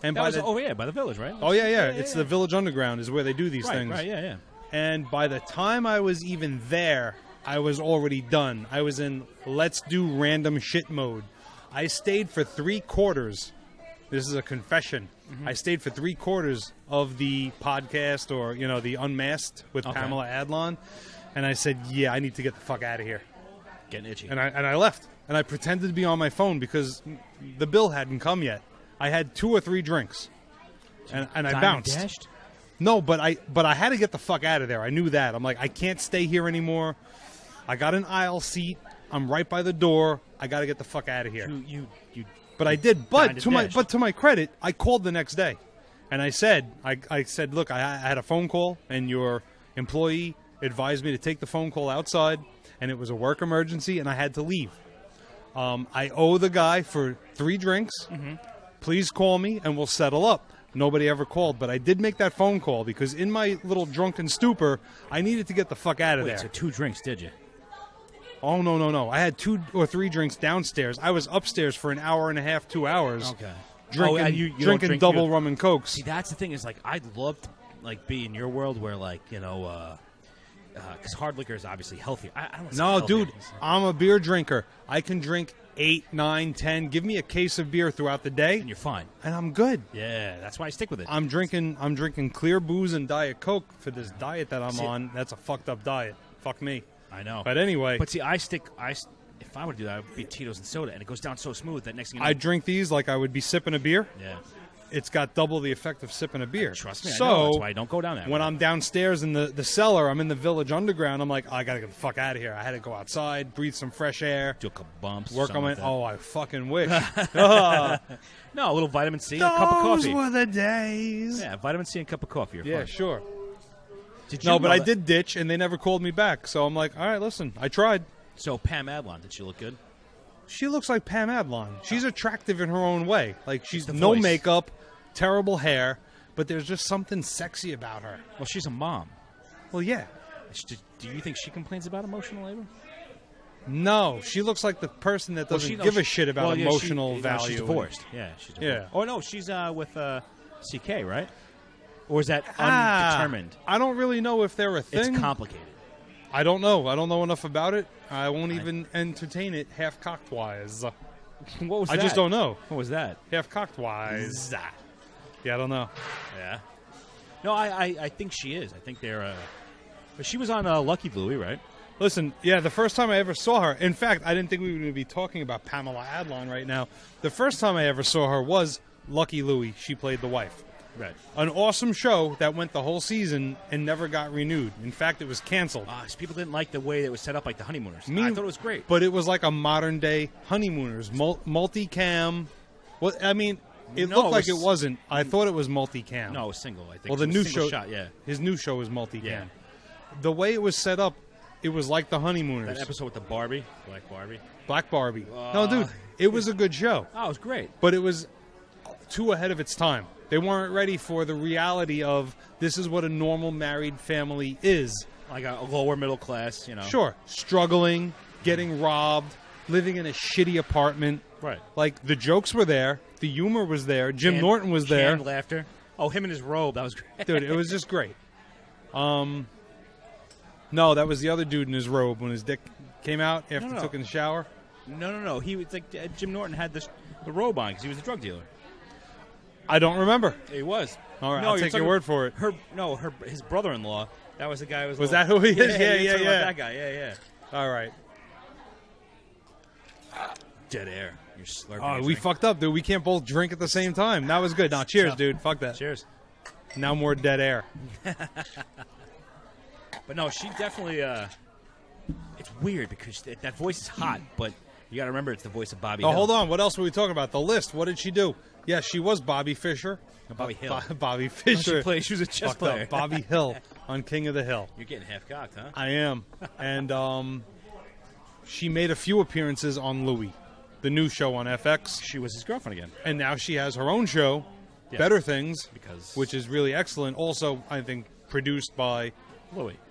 And by the Village, right? Oh, yeah. It's the Village Underground is where they do these things. Right, yeah. And by the time I was even there, I was already done. I was in let's do random shit mode. I stayed for 3/4. This is a confession. Mm-hmm. I stayed for 3/4 of the podcast or, the Unmasked with Pamela Adlon. And I said, I need to get the fuck out of here. Getting itchy. And I left. And I pretended to be on my phone because the bill hadn't come yet. I had 2 or 3 drinks. and I Diamond bounced. dashed? No, but I had to get the fuck out of there. I knew that. I'm like, I can't stay here anymore. I got an aisle seat. I'm right by the door. I got to get the fuck out of here. You But I did. But dined to my credit, I called the next day, and I said, look, I had a phone call, and your employee advised me to take the phone call outside, and it was a work emergency, and I had to leave. I owe the guy for 3 drinks. Mm-hmm. Please call me, and we'll settle up. Nobody ever called, but I did make that phone call because in my little drunken stupor, I needed to get the fuck out of there. So 2 drinks, did you? Oh, no. I had 2 or 3 drinks downstairs. I was upstairs for an hour and a half, 2 hours. Okay. Drinking, you drinking drink, double rum and cokes. See, that's the thing is, like, I'd love to, like, be in your world where, like, you know, because hard liquor is obviously healthier. I don't wanna say No, healthier. dude, I'm a beer drinker. I can drink 8, 9, 10. Give me a case of beer throughout the day, And you're fine. and I'm good. Yeah, that's why I stick with it. I'm drinking clear booze and Diet Coke for this diet that I'm See- on. That's a fucked up diet. Fuck me. I know. But anyway, But see, if I were to do that, I would be Tito's and soda, and it goes down so smooth that next thing you know, I drink these like I would be sipping a beer. yeah. It's got double the effect of sipping a beer. Trust me, I So know. That's why I don't go down that when way. I'm downstairs in the cellar, I'm in the Village Underground. I'm like, I gotta get the fuck out of here. I had to go outside, breathe some fresh air, do a couple bumps, work something on my. like that. Oh, I fucking wish. Ah. No, a little vitamin C and a cup of Those coffee. were the days. Yeah, vitamin C and a cup of coffee. You're Yeah, fine. sure. Did you No, but know I that- did ditch, and they never called me back. So I'm like, all right, listen, I tried. So Pam Adlon, did she look good? She looks like Pam Adlon. She's attractive in her own way. Like she's the no voice. makeup, terrible hair, but there's just something sexy about her. Well, she's a mom. Well, yeah. Do you think she complains about emotional labor? No, she looks like the person that Well, doesn't no, give a she- shit about well, yeah, emotional she, value. She's divorced. Yeah, she's divorced. Yeah. Oh no, she's with CK, right? Or is that Ah, undetermined? I don't really know if they're a thing. It's complicated. I don't know. I don't know enough about it. I won't even entertain it half-cocked wise. What was I that? just don't know. What was that? Half-cocked wise. Yeah, I don't know. Yeah. No, I think she is. I think they're. But she was on Lucky Louie, right? Listen, yeah, the first time I ever saw her, in fact, I didn't think we were going to be talking about Pamela Adlon right now. The first time I ever saw her was Lucky Louie. She played the wife. Right. An awesome show that went the whole season and never got renewed. In fact, it was canceled. People didn't like the way it was set up, like the Honeymooners. Me- I thought it was great. But it was like a modern-day Honeymooners, multicam. Well, I mean, it No, looked it like it was- wasn't. I thought it was multicam. No, it was single. I think. Well, the It was new a single show, shot, yeah. his new show is multicam. Yeah. The way it was set up, it was like the Honeymooners. That episode with the Barbie, Black Barbie. No, dude, it was a good show. Oh, it was great. But it was too ahead of its time. They weren't ready for the reality of this is what a normal married family is. Like a lower middle class, you know. Sure, struggling, getting robbed, living in a shitty apartment. Right. Like, the jokes were there. The humor was there. Jim Norton was there. Canned laughter. Oh, him in his robe. That was great. Dude, it was just great. No, that was the other dude in his robe when his dick came out after he No. took in the shower. No. He was like Jim Norton had the robe on because he was a drug dealer. I don't remember. He was. All right, No, I'll you're take your talking- word for it. His brother-in-law. That was the guy. Was that who he is? Yeah, you're talking yeah. about that guy. Yeah. All right. Dead air. You're slurping. Oh, your we drink. fucked up, dude. We can't both drink at the same time. That was good. Nah, cheers, Tough. dude. Fuck that. Cheers. Now more dead air. But no, she definitely. It's weird because that voice is hot, but you got to remember it's the voice of Bobby. Oh, Hill. hold on. What else were we talking about? The list. What did she do? Yes, she was Bobby Fischer. No, Bobby Hill. Bobby No, Fischer. she was a chess Fucked player. up. Bobby Hill on King of the Hill. You're getting half cocked, huh? I am. And she made a few appearances on Louie, the new show on FX. She was his girlfriend again. And now she has her own show, Yeah. Better Things, Because- which is really excellent. Also, I think, produced by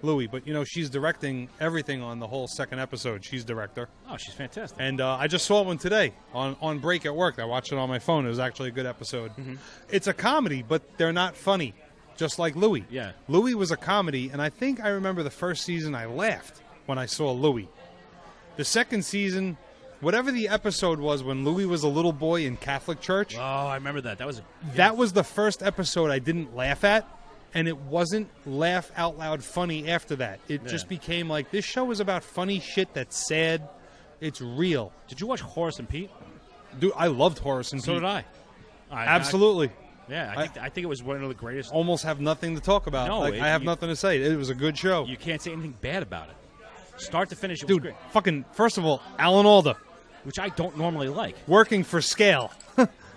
Louie. But, you know, she's directing everything on the whole second episode. She's director. Oh, she's fantastic. And I just saw one today on break at work. I watched it on my phone. It was actually a good episode. Mm-hmm. It's a comedy, but they're not funny, just like Louie. Yeah. Louie was a comedy, and I think I remember the first season I laughed when I saw Louie. The second season, whatever the episode was when Louie was a little boy in Catholic church, Oh, I remember that. that was the first episode I didn't laugh at, and it wasn't laugh out loud funny after that. It just became like, this show is about funny shit that's sad. It's real. Did you watch Horace and Pete? Dude, I loved Horace and So Pete. did I. Absolutely. Yeah, I think it was one of the greatest. Almost have nothing to talk about. No, I have nothing to say. It was a good show. You can't say anything bad about it. Start to finish, it Dude, was great. fucking, first of all, Alan Alda. Which I don't normally like. Working for scale.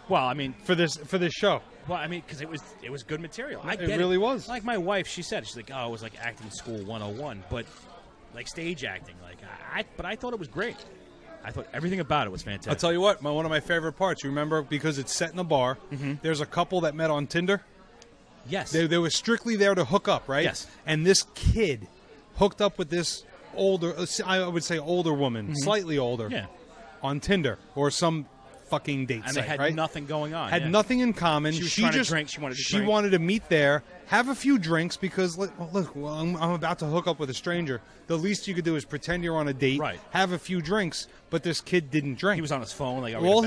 Well, I mean, for this show. Well, I mean, because it was good material. I get it really was. Like my wife, she's like, oh, it was like acting school 101, but like stage acting. Like, but I thought it was great. I thought everything about it was fantastic. I'll tell you what, one of my favorite parts. You remember, because it's set in a bar. Mm-hmm. There's a couple that met on Tinder. Yes, they were strictly there to hook up, right? Yes, and this kid hooked up with this older, I would say older woman, slightly older, on Tinder or some fucking date and site, they had right? nothing going on. Had nothing in common. She was she trying just to drink. She wanted to meet there, have a few drinks because I'm about to hook up with a stranger. The least you could do is pretend you're on a date, right? Have a few drinks. But this kid didn't drink. He was on his phone. Like all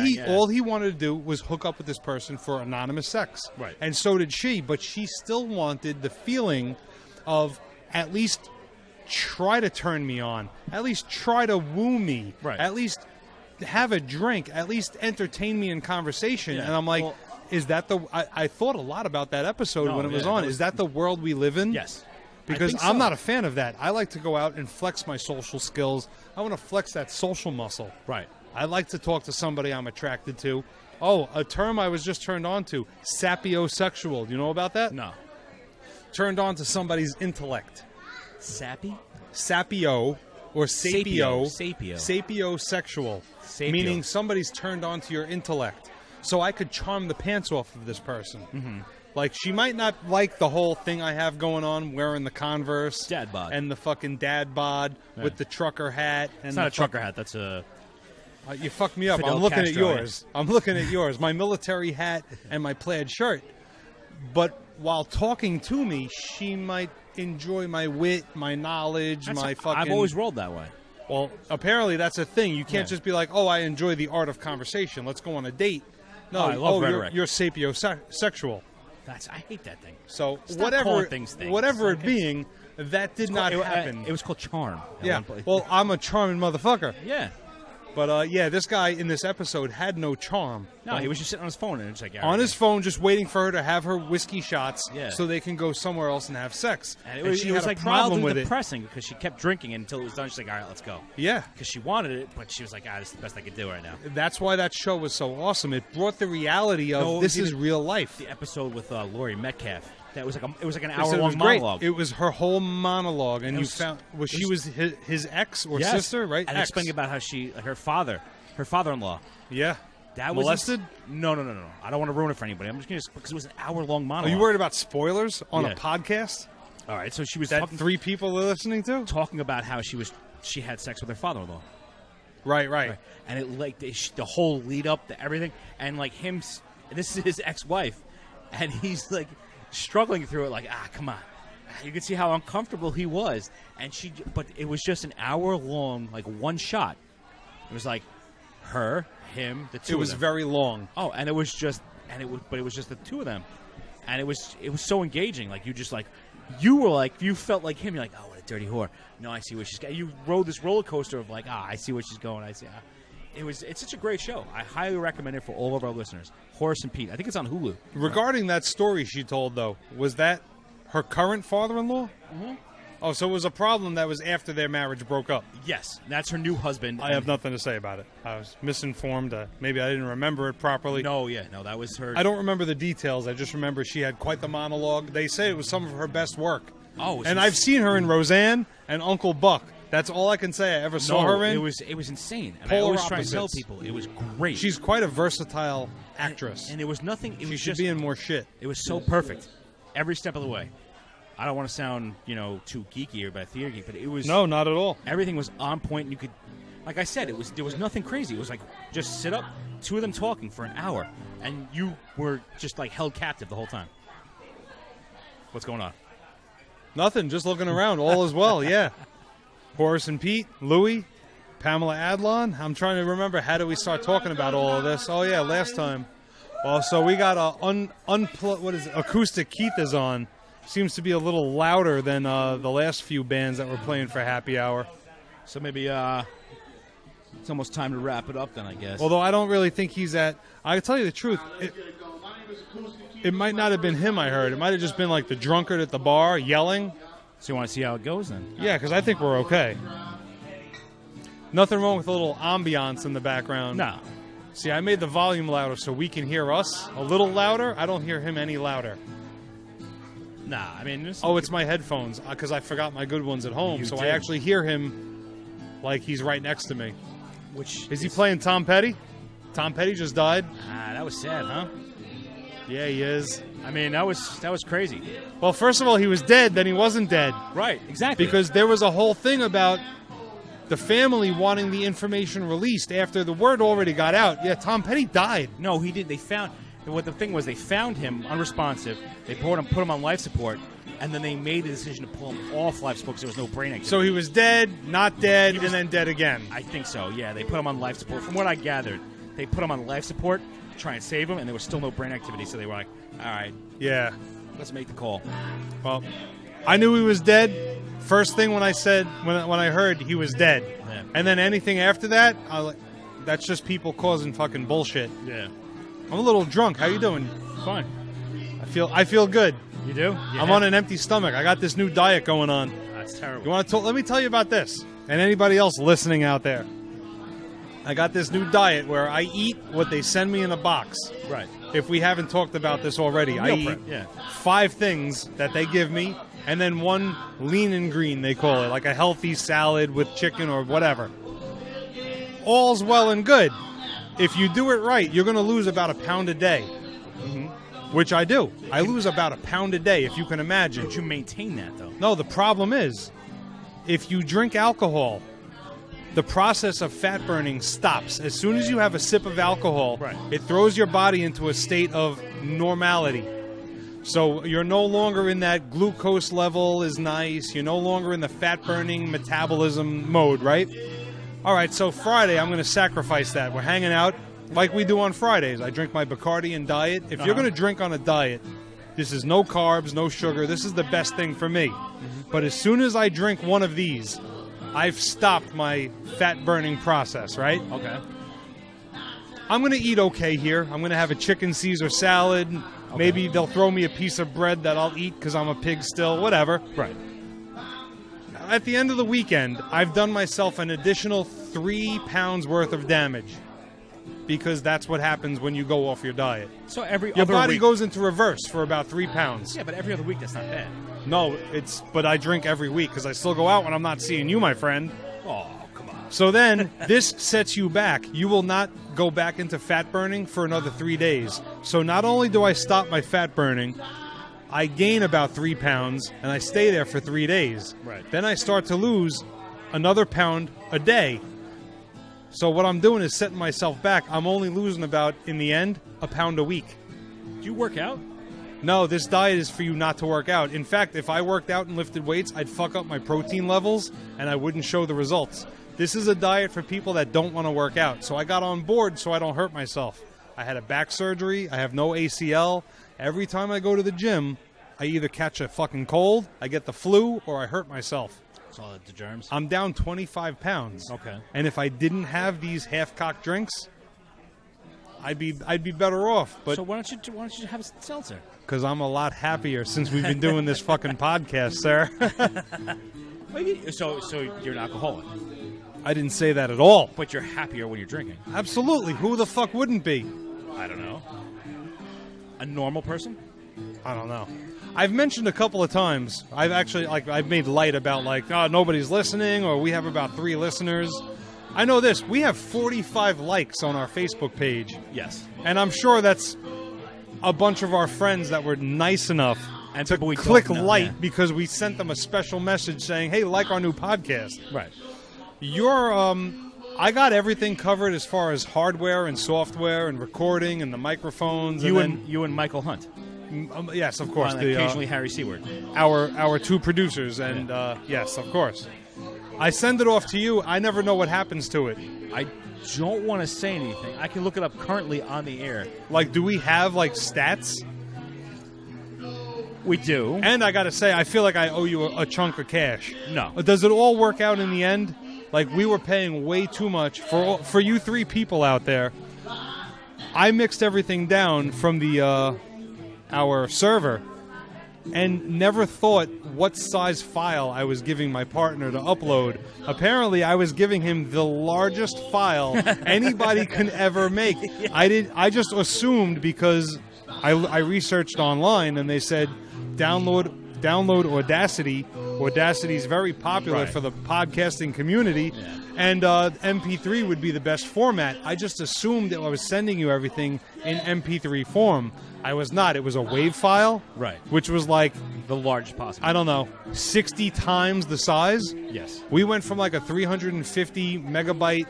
he wanted to do was hook up with this person for anonymous sex, right? And so did she. But she still wanted the feeling of at least try to turn me on, at least try to woo me, right? At least have a drink, at least entertain me in conversation. Yeah. And I'm like, is that the... I thought a lot about that episode when it was on. Is that the world we live in? Yes. Because I'm not a fan of that. I like to go out and flex my social skills. I want to flex that social muscle. Right. I like to talk to somebody I'm attracted to. Oh, a term I was just turned on to, sapiosexual. Do you know about that? No. Turned on to somebody's intellect. Sappy? Sapio or sapio. Sapiosexual. Meaning somebody's turned on to your intellect. So I could charm the pants off of this person. Mm-hmm. Like, she might not like the whole thing I have going on, wearing the Converse. Dad bod. And the fucking dad bod with the trucker hat. And it's not a trucker hat. That's a... you fucked me up. Fidel I'm looking Castro, at yours. I'm looking at yours. My military hat and my plaid shirt. But while talking to me, she might enjoy my wit, my knowledge, fucking... I've always rolled that way. Well, apparently that's a thing. You can't just be like, oh, I enjoy the art of conversation. Let's go on a date. No, I love rhetoric. You're sapiosexual. I hate that thing. So Stop calling things. Whatever it being, that did not happen. It was called charm. Yeah. Well, I'm a charming motherfucker. Yeah. But, this guy in this episode had no charm. No, he was just sitting on his phone. And it's like, on his phone, just waiting for her to have her whiskey shots so they can go somewhere else and have sex. And it was like mildly depressing because she kept drinking until it was done. She's like, all right, let's go. Yeah. Because she wanted it, but she was like, this is the best I could do right now. That's why that show was so awesome. It brought the reality of this is real life. The episode with Laurie Metcalf. That was like an hour-long monologue. It was her whole monologue, and she was his ex or sister, right? And explaining about how her father-in-law. Yeah. That was molested? No. I don't want to ruin it for anybody. I'm just going to because it was an hour-long monologue. Are you worried about spoilers on a podcast? All right, so she was that three people are listening to talking about how she had sex with her father-in-law. Right. And it like the whole lead up to everything, and like him. This is his ex-wife, and he's like struggling through it. Like, come on. You could see how uncomfortable he was, but it was just an hour-long, like one shot. It was like her, him, the two. It was of them. very long. Oh, and it was just the two of them, and it was so engaging. Like you felt like him. You're like, oh, what a dirty whore. No, I see where she's going. You rode this roller coaster of like, I see where she's going. I see. It's such a great show. I highly recommend it for all of our listeners. Horace and Pete. I think it's on Hulu. Regarding that story she told, though, was that her current father-in-law? Mm-hmm. Oh, so it was a problem that was after their marriage broke up. Yes, that's her new husband. I have nothing to say about it. I was misinformed. Maybe I didn't remember it properly. No, that was her. I don't remember the details. I just remember she had quite the monologue. They say it was some of her best work. Oh, and I've seen her in Roseanne and Uncle Buck. That's all I can say I ever saw her in. It was insane. And I always try to tell people it was great. She's quite a versatile actress. And it was nothing. She should be in more shit. It was so perfect. Every step of the way. I don't want to sound, too geeky or about theater geek, but it was... No, not at all. Everything was on point, and you could... Like I said, there was nothing crazy. It was like, just sit up, two of them talking for an hour, and you were just, like, held captive the whole time. What's going on? Nothing, just looking around. All is well, yeah. Horace and Pete, Louie, Pamela Adlon. I'm trying to remember, how did we start talking about all of this? Oh, yeah, last time. Well, so we got acoustic Keith is on. Seems to be a little louder than the last few bands that were playing for happy hour. So maybe it's almost time to wrap it up then, I guess. Although I don't really think he's at... I tell you the truth. It might not have been him I heard. It might have just been like the drunkard at the bar yelling. So you want to see how it goes then? Yeah, because I think we're okay. Nothing wrong with a little ambiance in the background. No. See, I made the volume louder so we can hear us a little louder. I don't hear him any louder. Nah, I mean... It's my headphones, because I forgot my good ones at home, so I actually hear him like he's right next to me. Is he playing Tom Petty? Tom Petty just died. Ah, that was sad, huh? Yeah, he is. I mean, that was crazy. Well, first of all, he was dead, then he wasn't dead. Right, exactly. Because there was a whole thing about the family wanting the information released after the word already got out. Yeah, Tom Petty died. No, he did. They found... What the thing was, they found him unresponsive. They put him on life support, and then they made the decision to pull him off life support because there was no brain activity. So he was dead, not dead, and then dead again. I think so, yeah. They put him on life support. From what I gathered, they put him on life support to try and save him, and there was still no brain activity, so they were like, all right, yeah, let's make the call. Well, I knew he was dead. First thing when I heard he was dead. Yeah. And then anything after that, that's just people causing fucking bullshit. Yeah. I'm a little drunk. How you doing? Fine. I feel good. You do? I'm on an empty stomach. I got this new diet going on. That's terrible. You want to? Let me tell you about this, and anybody else listening out there. I got this new diet where I eat what they send me in a box. Right. If we haven't talked about this already, I eat 5 things that they give me, and then 1 lean and green, they call it, like a healthy salad with chicken or whatever. All's well and good. If you do it right, you're going to lose about 1 pound a day. Mm-hmm. Which I do. I lose about 1 pound a day, if you can imagine. But you maintain that, though. No, the problem is, if you drink alcohol, the process of fat burning stops. As soon as you have a sip of alcohol, it throws your body into a state of normality. So you're no longer in that glucose level is nice. You're no longer in the fat burning metabolism mode, right? All right, so Friday, I'm going to sacrifice that. We're hanging out like we do on Fridays. I drink my Bacardi and diet. If you're going to drink on a diet, this is no carbs, no sugar. This is the best thing for me. Mm-hmm. But as soon as I drink one of these, I've stopped my fat-burning process, right? Okay. I'm going to eat okay here. I'm going to have a chicken Caesar salad. Okay. Maybe they'll throw me a piece of bread that I'll eat because I'm a pig still, whatever. Right. At the end of the weekend, I've done myself an additional 3 pounds worth of damage because that's what happens when you go off your diet. So your body goes into reverse for about 3 pounds. Yeah, but every other week that's not bad. No, but I drink every week because I still go out when I'm not seeing you, my friend. Oh, come on. So then this sets you back. You will not go back into fat burning for another 3 days. So not only do I stop my fat burning, I gain about 3 pounds, and I stay there for 3 days. Right. Then I start to lose another pound a day. So what I'm doing is setting myself back. I'm only losing about, in the end, 1 pound a week. Do you work out? No, this diet is for you not to work out. In fact, if I worked out and lifted weights, I'd fuck up my protein levels, and I wouldn't show the results. This is a diet for people that don't want to work out. So I got on board so I don't hurt myself. I had a back surgery. I have no ACL. Every time I go to the gym, I either catch a fucking cold, I get the flu, or I hurt myself. It's all the germs. I'm down 25 pounds. Okay. And if I didn't have these half-cocked drinks, I'd be better off. But so why don't you have a seltzer? Because I'm a lot happier since we've been doing this fucking podcast, sir. So you're an alcoholic. I didn't say that at all. But you're happier when you're drinking. Absolutely. Who the fuck wouldn't be? I don't know. A normal person? I don't know. I've mentioned a couple of times. I've made light about nobody's listening, or we have about 3 listeners. I know this. We have 45 likes on our Facebook page. Yes. And I'm sure that's a bunch of our friends that were nice enough and to click like because we sent them a special message saying, hey, like our new podcast. Right. I got everything covered as far as hardware and software and recording and the microphones. You and Michael Hunt. Yes, of course. Occasionally Harry Seward. Our 2 producers, and yes, of course. I send it off to you. I never know what happens to it. I don't want to say anything. I can look it up currently on the air. Do we have stats? We do. And I got to say, I feel like I owe you a chunk of cash. No. Does it all work out in the end? We were paying way too much for you 3 people out there. I mixed everything down from the our server and never thought what size file I was giving my partner to upload. Apparently, I was giving him the largest file anybody can ever make. I just assumed because I researched online and they said download Audacity. Audacity is very popular for the podcasting community, and MP3 would be the best format. I just assumed that I was sending you everything in MP3 form. I was not. It was a WAV file, which was like the largest possible. I don't know, 60 times the size. Yes. We went from like a 350 megabyte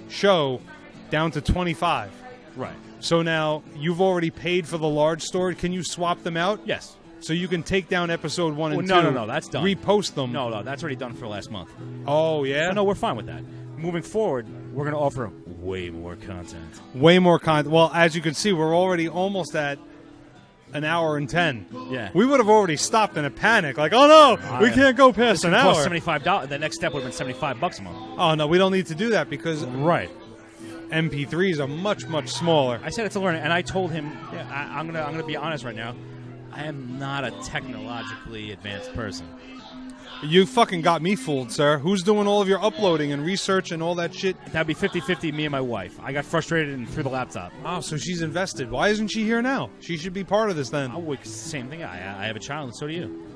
show down to 25. Right. So now you've already paid for the large storage. Can you swap them out? Yes. So you can take down episode 1 and 2. No, that's done. Repost them. No, that's already done for last month. Oh, yeah? No, we're fine with that. Moving forward, we're going to offer way more content. Way more content. Well, as you can see, we're already almost at an hour and 10. Yeah. We would have already stopped in a panic. Like, oh, no, we can't go past an hour. Cost $75. The next step would have been $75 a month. Oh, no, we don't need to do that because MP3s are much, much smaller. I said it's a learning, and I told him, I'm gonna be honest right now, I am not a technologically advanced person. You fucking got me fooled, sir. Who's doing all of your uploading and research and all that shit? That'd be 50-50, me and my wife. I got frustrated and threw the laptop. Oh, so she's invested. Why isn't she here now? She should be part of this then. Same thing. I have a child, and so do you.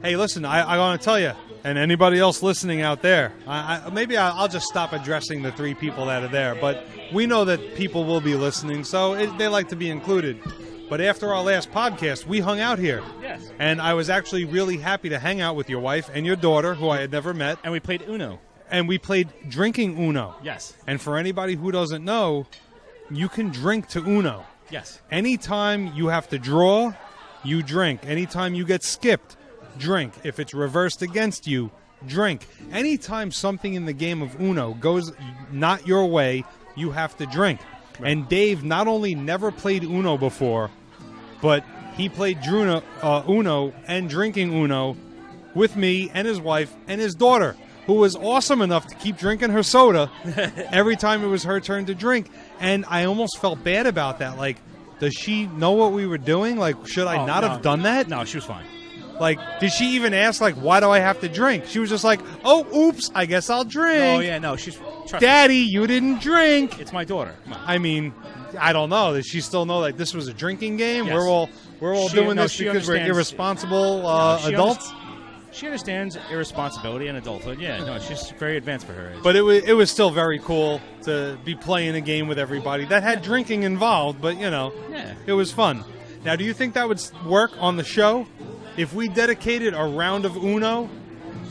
Hey, listen, I want to tell you, and anybody else listening out there, maybe I'll just stop addressing the 3 people that are there, but we know that people will be listening, so they like to be included. But after our last podcast, we hung out here. Yes. And I was actually really happy to hang out with your wife and your daughter, who I had never met. And we played Uno. And we played drinking Uno. Yes. And for anybody who doesn't know, you can drink to Uno. Yes. Anytime you have to draw, you drink. Anytime you get skipped, drink. If it's reversed against you, drink. Anytime something in the game of Uno goes not your way, you have to drink. Right. And Dave not only never played Uno before, but he played Uno and drinking Uno with me and his wife and his daughter, who was awesome enough to keep drinking her soda every time it was her turn to drink. And I almost felt bad about that. Like, does she know what we were doing? Like, should I not have done that? No, she was fine. Like, did she even ask, like, why do I have to drink? She was just like, oh, oops, I guess I'll drink. Oh, yeah, no, she's... Daddy, you didn't drink. It's my daughter. I mean, I don't know. Does she still know, like, this was a drinking game? Yes. We're all doing this because we're irresponsible adults? She understands irresponsibility and adulthood. Yeah, no, she's very advanced for her age. But it was still very cool to be playing a game with everybody that had drinking involved, but, it was fun. Now, do you think that would work on the show? If we dedicated a round of Uno,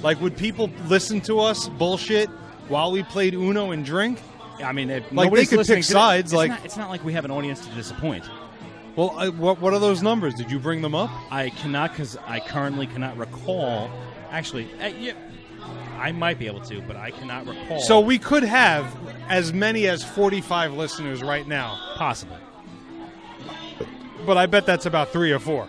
like, would people listen to us bullshit while we played Uno and drink? I mean, if like, they could pick sides. It's not like we have an audience to disappoint. Well, what are those numbers? Did you bring them up? I cannot, because I currently cannot recall. Actually, I might be able to, but I cannot recall. So we could have as many as 45 listeners right now. Possibly. But I bet that's about 3 or 4.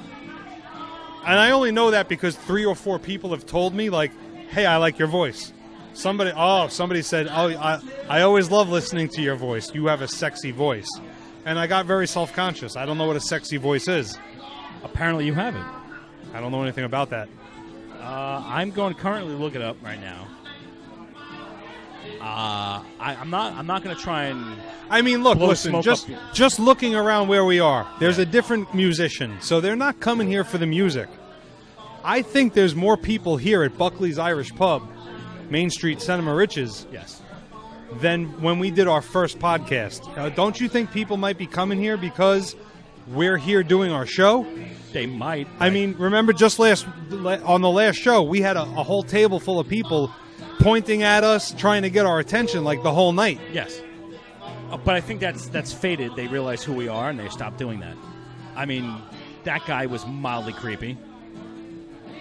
And I only know that because 3 or 4 people have told me, like, hey, I like your voice. Somebody said, I always love listening to your voice. You have a sexy voice. And I got very self-conscious. I don't know what a sexy voice is. Apparently you have it. I don't know anything about that. I'm going to currently look it up right now. I'm not going to try and... I mean, look, listen, just looking around where we are, there's a different musician, so they're not coming here for the music. I think there's more people here at Buckley's Irish Pub, Main Street, Cinema Riches, than when we did our first podcast. Don't you think people might be coming here because we're here doing our show? They might. I mean, remember just on the last show, we had a whole table full of people pointing at us, trying to get our attention like the whole night. Yes. But I think that's faded. They realize who we are, and they stopped doing that. I mean, that guy was mildly creepy.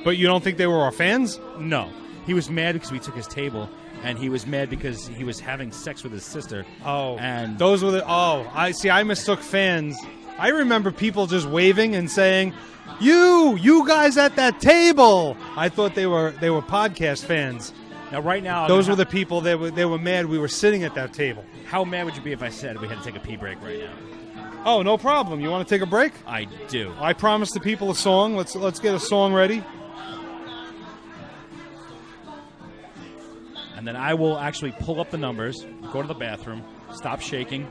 But you don't think they were our fans? No. He was mad because we took his table, and he was mad because he was having sex with his sister. Oh. And those were I mistook fans. I remember people just waving and saying, you guys at that table. I thought they were podcast fans. Now, right now... Those were the people that were mad we were sitting at that table. How mad would you be if I said we had to take a pee break right now? Oh, no problem. You want to take a break? I do. I promised the people a song. Let's get a song ready. And then I will actually pull up the numbers, go to the bathroom, stop shaking.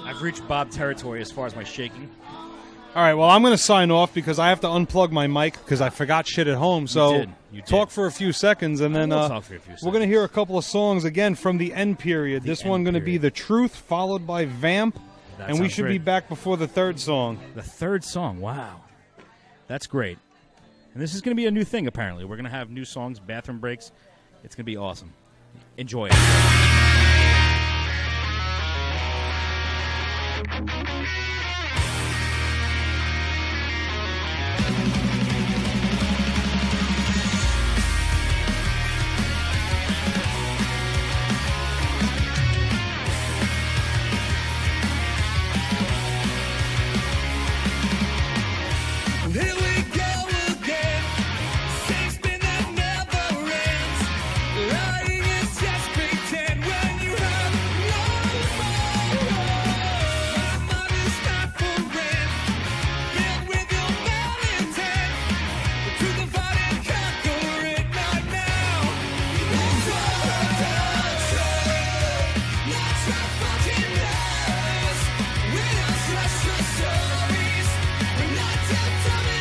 I've reached Bob territory as far as my shaking. All right, well, I'm going to sign off because I have to unplug my mic because I forgot shit at home. So You did. talk for a few seconds, and then We'll talk for a few we're going to hear a couple of songs again from the end period. This one going to be The Truth, followed by Vamp, That and we sounds should be great. back before the third song. The third song, wow. That's great. And this is going to be a new thing, apparently. We're going to have new songs, bathroom breaks. It's going to be awesome. Enjoy it. Here we go again. Same spin that never ends. Lying is just pretend when you have no more. My mind is not for rent. Built with your malintent. To the fight and conquer it, not now. Let's not try fucking us. We don't trust your stories. We're not tell me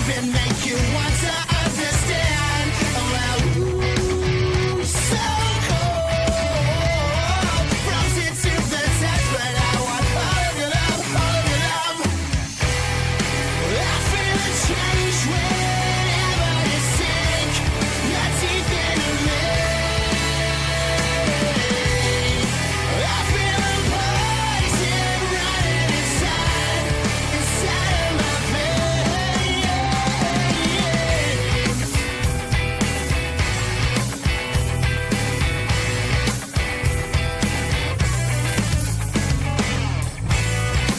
love and make you want to understand. Well, ooh, so cold, frozen to the touch, but I want all of your love, all of your love. I feel a change whenever you sink your teeth into me. I feel a poison running inside of my veins.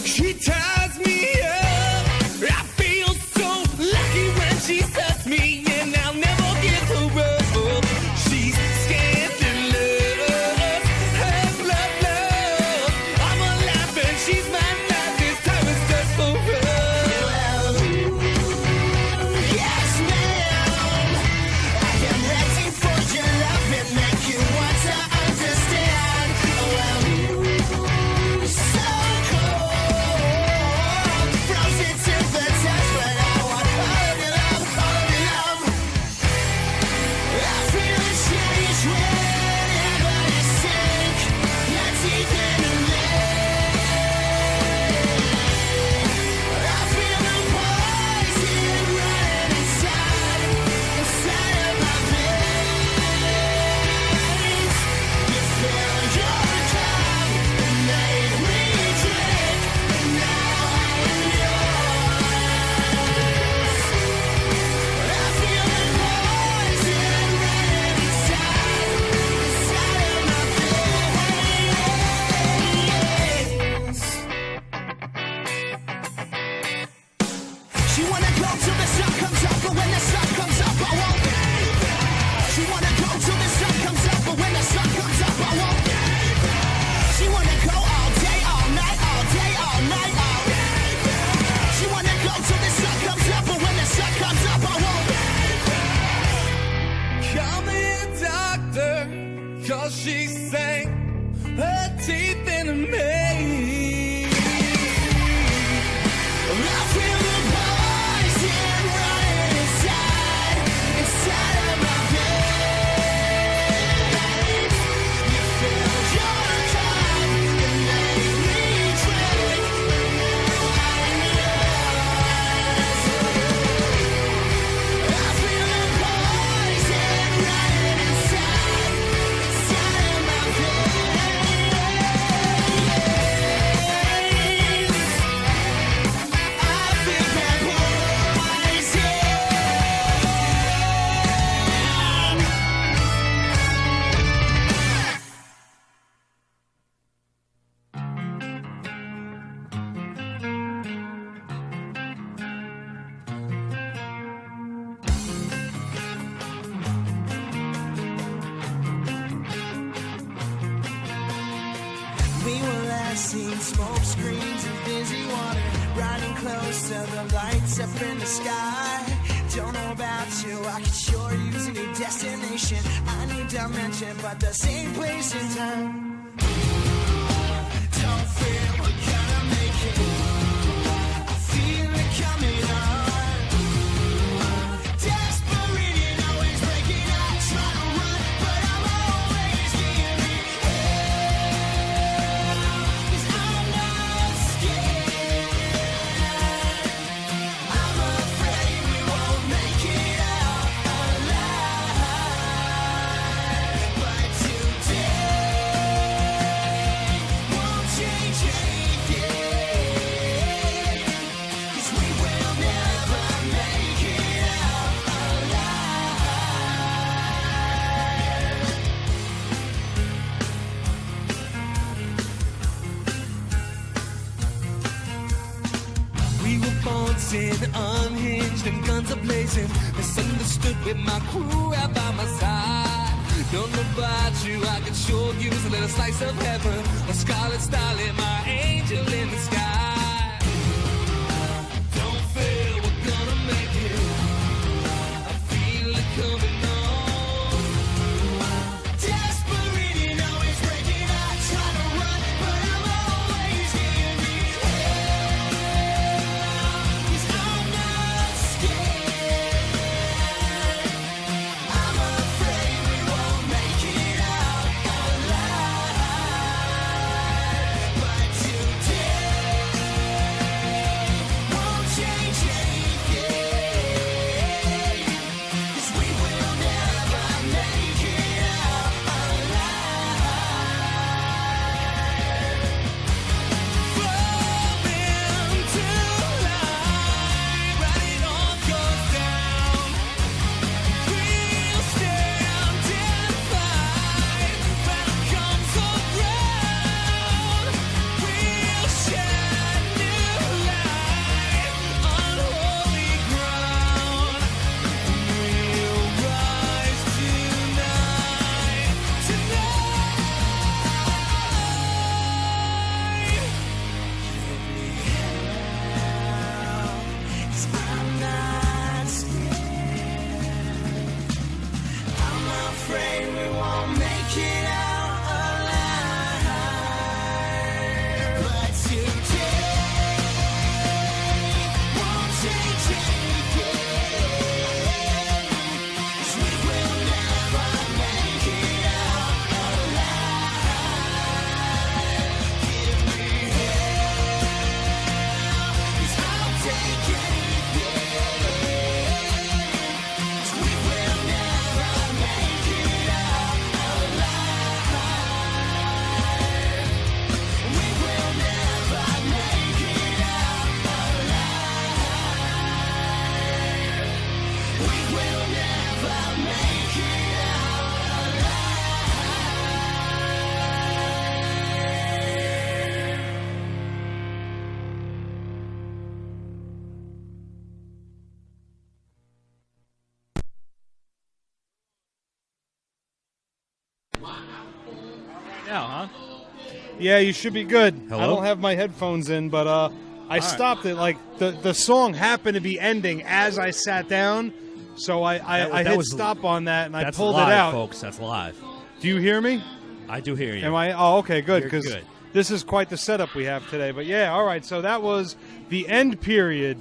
She ties me up. I feel so lucky when she sets me, and I'll never get her up. She's scandalous. Her love, love. I'm alive and she's my life. This time it's just for us. Well, yes, ma'am. I am ready for your love and make you want to understand. Well, so cold, frozen to the touch, but I want all of your love, all of your love. I feel a change whenever you sink your teeth into me. I feel the poison running inside of my veins. You fill your cup and made me drink, and now I am yours. I feel the poison running inside of my veins. She wanna go till the sun comes up, but when the sun comes up, I won't. She wanna go till the sun comes up, but when the sun comes up, I won't. She wanna go all day, all night, all day, all night, all day. She wanna go till the sun comes up, but when the sun comes up, I won't. Come in, doctor, 'cause she sank her teeth into me. I feel the poison running inside of my veins. You fill your cup and made me drink, and now I'm yours. I feel the poison running inside of my veins. I think I'm poison. We were last seen smoke screens and busy water, riding close to the lights up in the sky. Don't know about you, I could sure use a new destination. I need dimension, but the same place and time. Don't feel we're gonna make it. I feel it coming on. Desperate and always breaking out, trying to run, but I'm always getting held. 'Cause I'm not scared. I'm afraid we won't make it out alive. But today won't change anything. 'Cause we will never make it out alive. We were bouncing, unhinged, and guns a-blazing. Misunderstood with my crew right by my side. Don't know about you, I can sure use a little slice of heaven. A scarlet starlet, my angel in the sky. Don't feel we're gonna make it. I feel it coming on. Desperate and always breaking out, trying to run, but I'm always getting held. 'Cause I'm not scared. Now, huh? Yeah, you should be good. Hello? I don't have my headphones in, but I stopped it. Like the song happened to be ending as I sat down, so I hit stop on that and I pulled live, it out. Folks, that's live. Do you hear me? I do hear you. Am I? Oh, okay, good. You're Because good. this is quite the setup we have today. But yeah, all right. So that was the end period.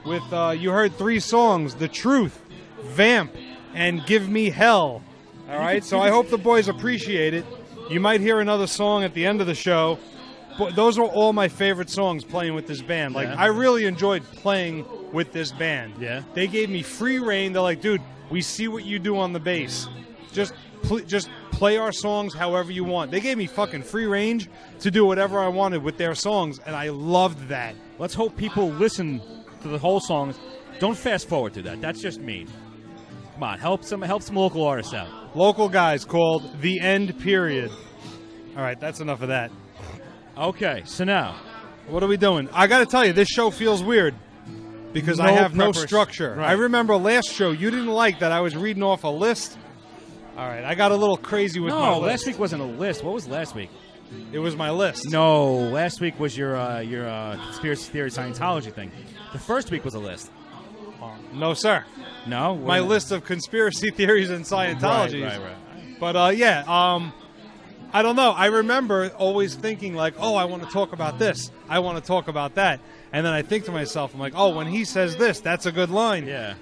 With you heard 3 songs: "The Truth," "Vamp," and "Give Me Hell." All right. So I hope the boys appreciate it. You might hear another song at the end of the show. But those are all my favorite songs playing with this band. Like, I really enjoyed playing with this band. Yeah. They gave me free reign. They're like, dude, we see what you do on the bass. Just play our songs however you want. They gave me fucking free range to do whatever I wanted with their songs, and I loved that. Let's hope people listen to the whole songs. Don't fast forward to that. That's just mean. Come on, help some local artists out. Local guys called The End Period. All right, that's enough of that. Okay, so now, what are we doing? I got to tell you, this show feels weird because I have no structure. Right. I remember last show, you didn't like that I was reading off a list. All right, I got a little crazy with my list. Last week wasn't a list. What was last week? It was my list. No, last week was your conspiracy theory Scientology thing. The first week was a list. No, sir. No? My list of conspiracy theories and Scientologies. Right. But, I don't know. I remember always thinking, like, oh, I want to talk about this. I want to talk about that. And then I think to myself, I'm like, oh, when he says this, that's a good line. Yeah.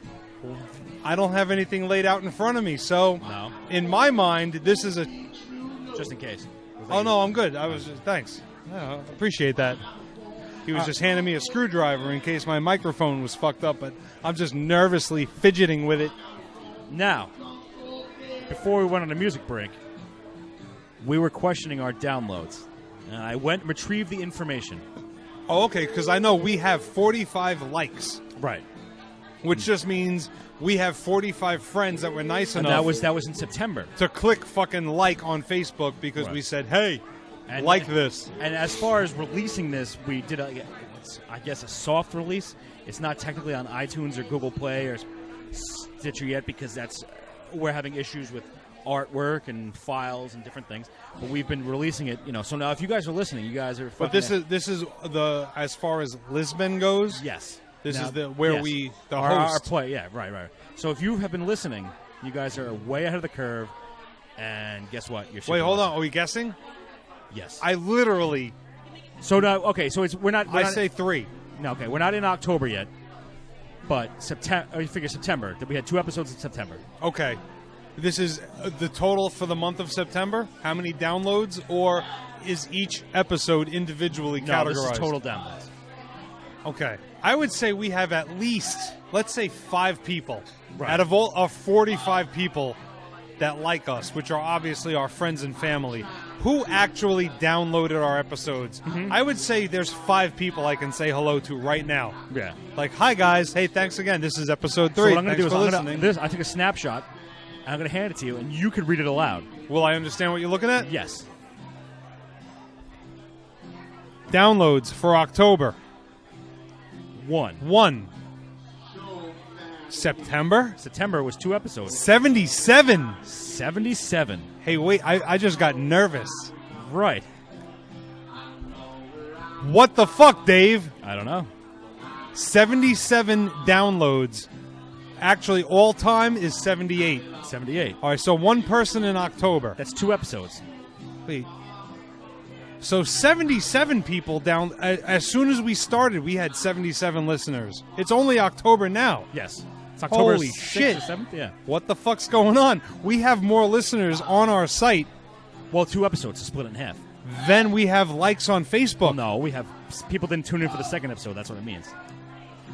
I don't have anything laid out in front of me. So, No. in my mind, this is a... Just in case. Oh, no, I'm good. Thanks. Yeah, I appreciate that. He was just handing me a screwdriver in case my microphone was fucked up, but I'm just nervously fidgeting with it. Now, before we went on a music break, we were questioning our downloads. And I went and retrieved the information. Oh, okay, because I know we have 45 likes. Right. Which just means we have 45 friends that were nice And enough that was in September. to click fucking like on Facebook because we said, hey, And- like this. And as far as releasing this, we did, I guess, a soft release. It's not technically on iTunes or Google Play or Stitcher yet because we're having issues with artwork and files and different things. But we've been releasing it, So now, if you guys are listening, you guys are. But this is the as far as Lisbon goes. Yes. This Now, is where yes. we our host. play. Yeah, right. So if you have been listening, you guys are way ahead of the curve. And guess what? You're Wait, hold on. Are we guessing? Yes. I literally. So now, okay. So we're not. I say 3. No, okay. We're not in October yet. But September. You figure September. That we had 2 episodes in September. Okay. This is the total for the month of September? How many downloads? Or is each episode individually No, categorized? this is total downloads. Okay. I would say we have at least, let's say, 5 people. Right. Out of all of 45 people that like us, which are obviously our friends and family, who actually downloaded our episodes. Mm-hmm. I would say there's 5 people I can say hello to right now. Yeah. Like, hi, guys. Hey, thanks again. This is episode 3. So what I'm going Thanks to do for is listening. I took a snapshot, and I'm going to hand it to you, and you can read it aloud. Will I understand what you're looking at? Yes. Downloads for October. 1. September? September was 2 episodes. 77. 77. Hey, wait. I just got nervous. Right. What the fuck, Dave? I don't know. 77 downloads. Actually, all time is 78. 78. All right, so one person in October. That's 2 episodes. Wait. So 77 people down. As soon as we started, we had 77 listeners. It's only October now. Yes. It's October Holy 6th shit. or 7th? Yeah. What the fuck's going on? We have more listeners on our site Well, 2 episodes to split it in half. than we have likes on Facebook. Well, no, we have people didn't tune in for the second episode. That's what it means.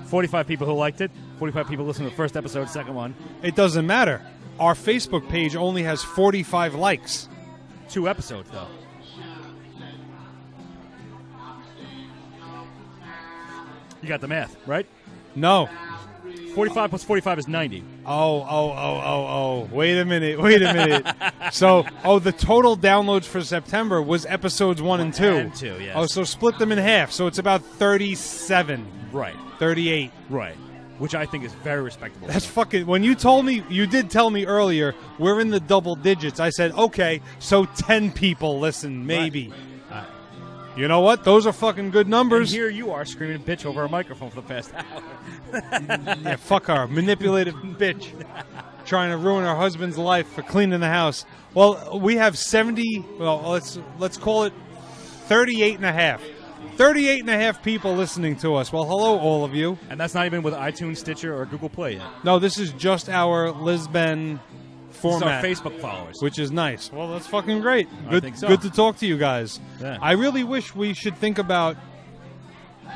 45 people who liked it. 45 people listened to the first episode, second one. It doesn't matter. Our Facebook page only has 45 likes. 2 episodes, though. You got the math, right? No. 45 plus 45 is 90. Oh. Wait a minute. So, the total downloads for September was episodes 1 and 2. And 2, yes. Oh, so split them in half. So it's about 37. Right. 38. Right. Which I think is very respectable. That's fucking... When you told me... You did tell me earlier, we're in the double digits. I said, okay, so 10 people listen, maybe. Right. You know what? Those are fucking good numbers. And here you are screaming bitch over a microphone for the past hour. Yeah, fuck her. Manipulative bitch. Trying to ruin her husband's life for cleaning the house. Well, we have 70... Well, let's call it 38 and a half. 38 and a half people listening to us. Well, hello, all of you. And that's not even with iTunes, Stitcher, or Google Play yet. No, this is just our Lisbon format. This is our Facebook followers. Which is nice. Well, that's fucking great. I think so. Good to talk to you guys. Yeah. I really wish we should think about...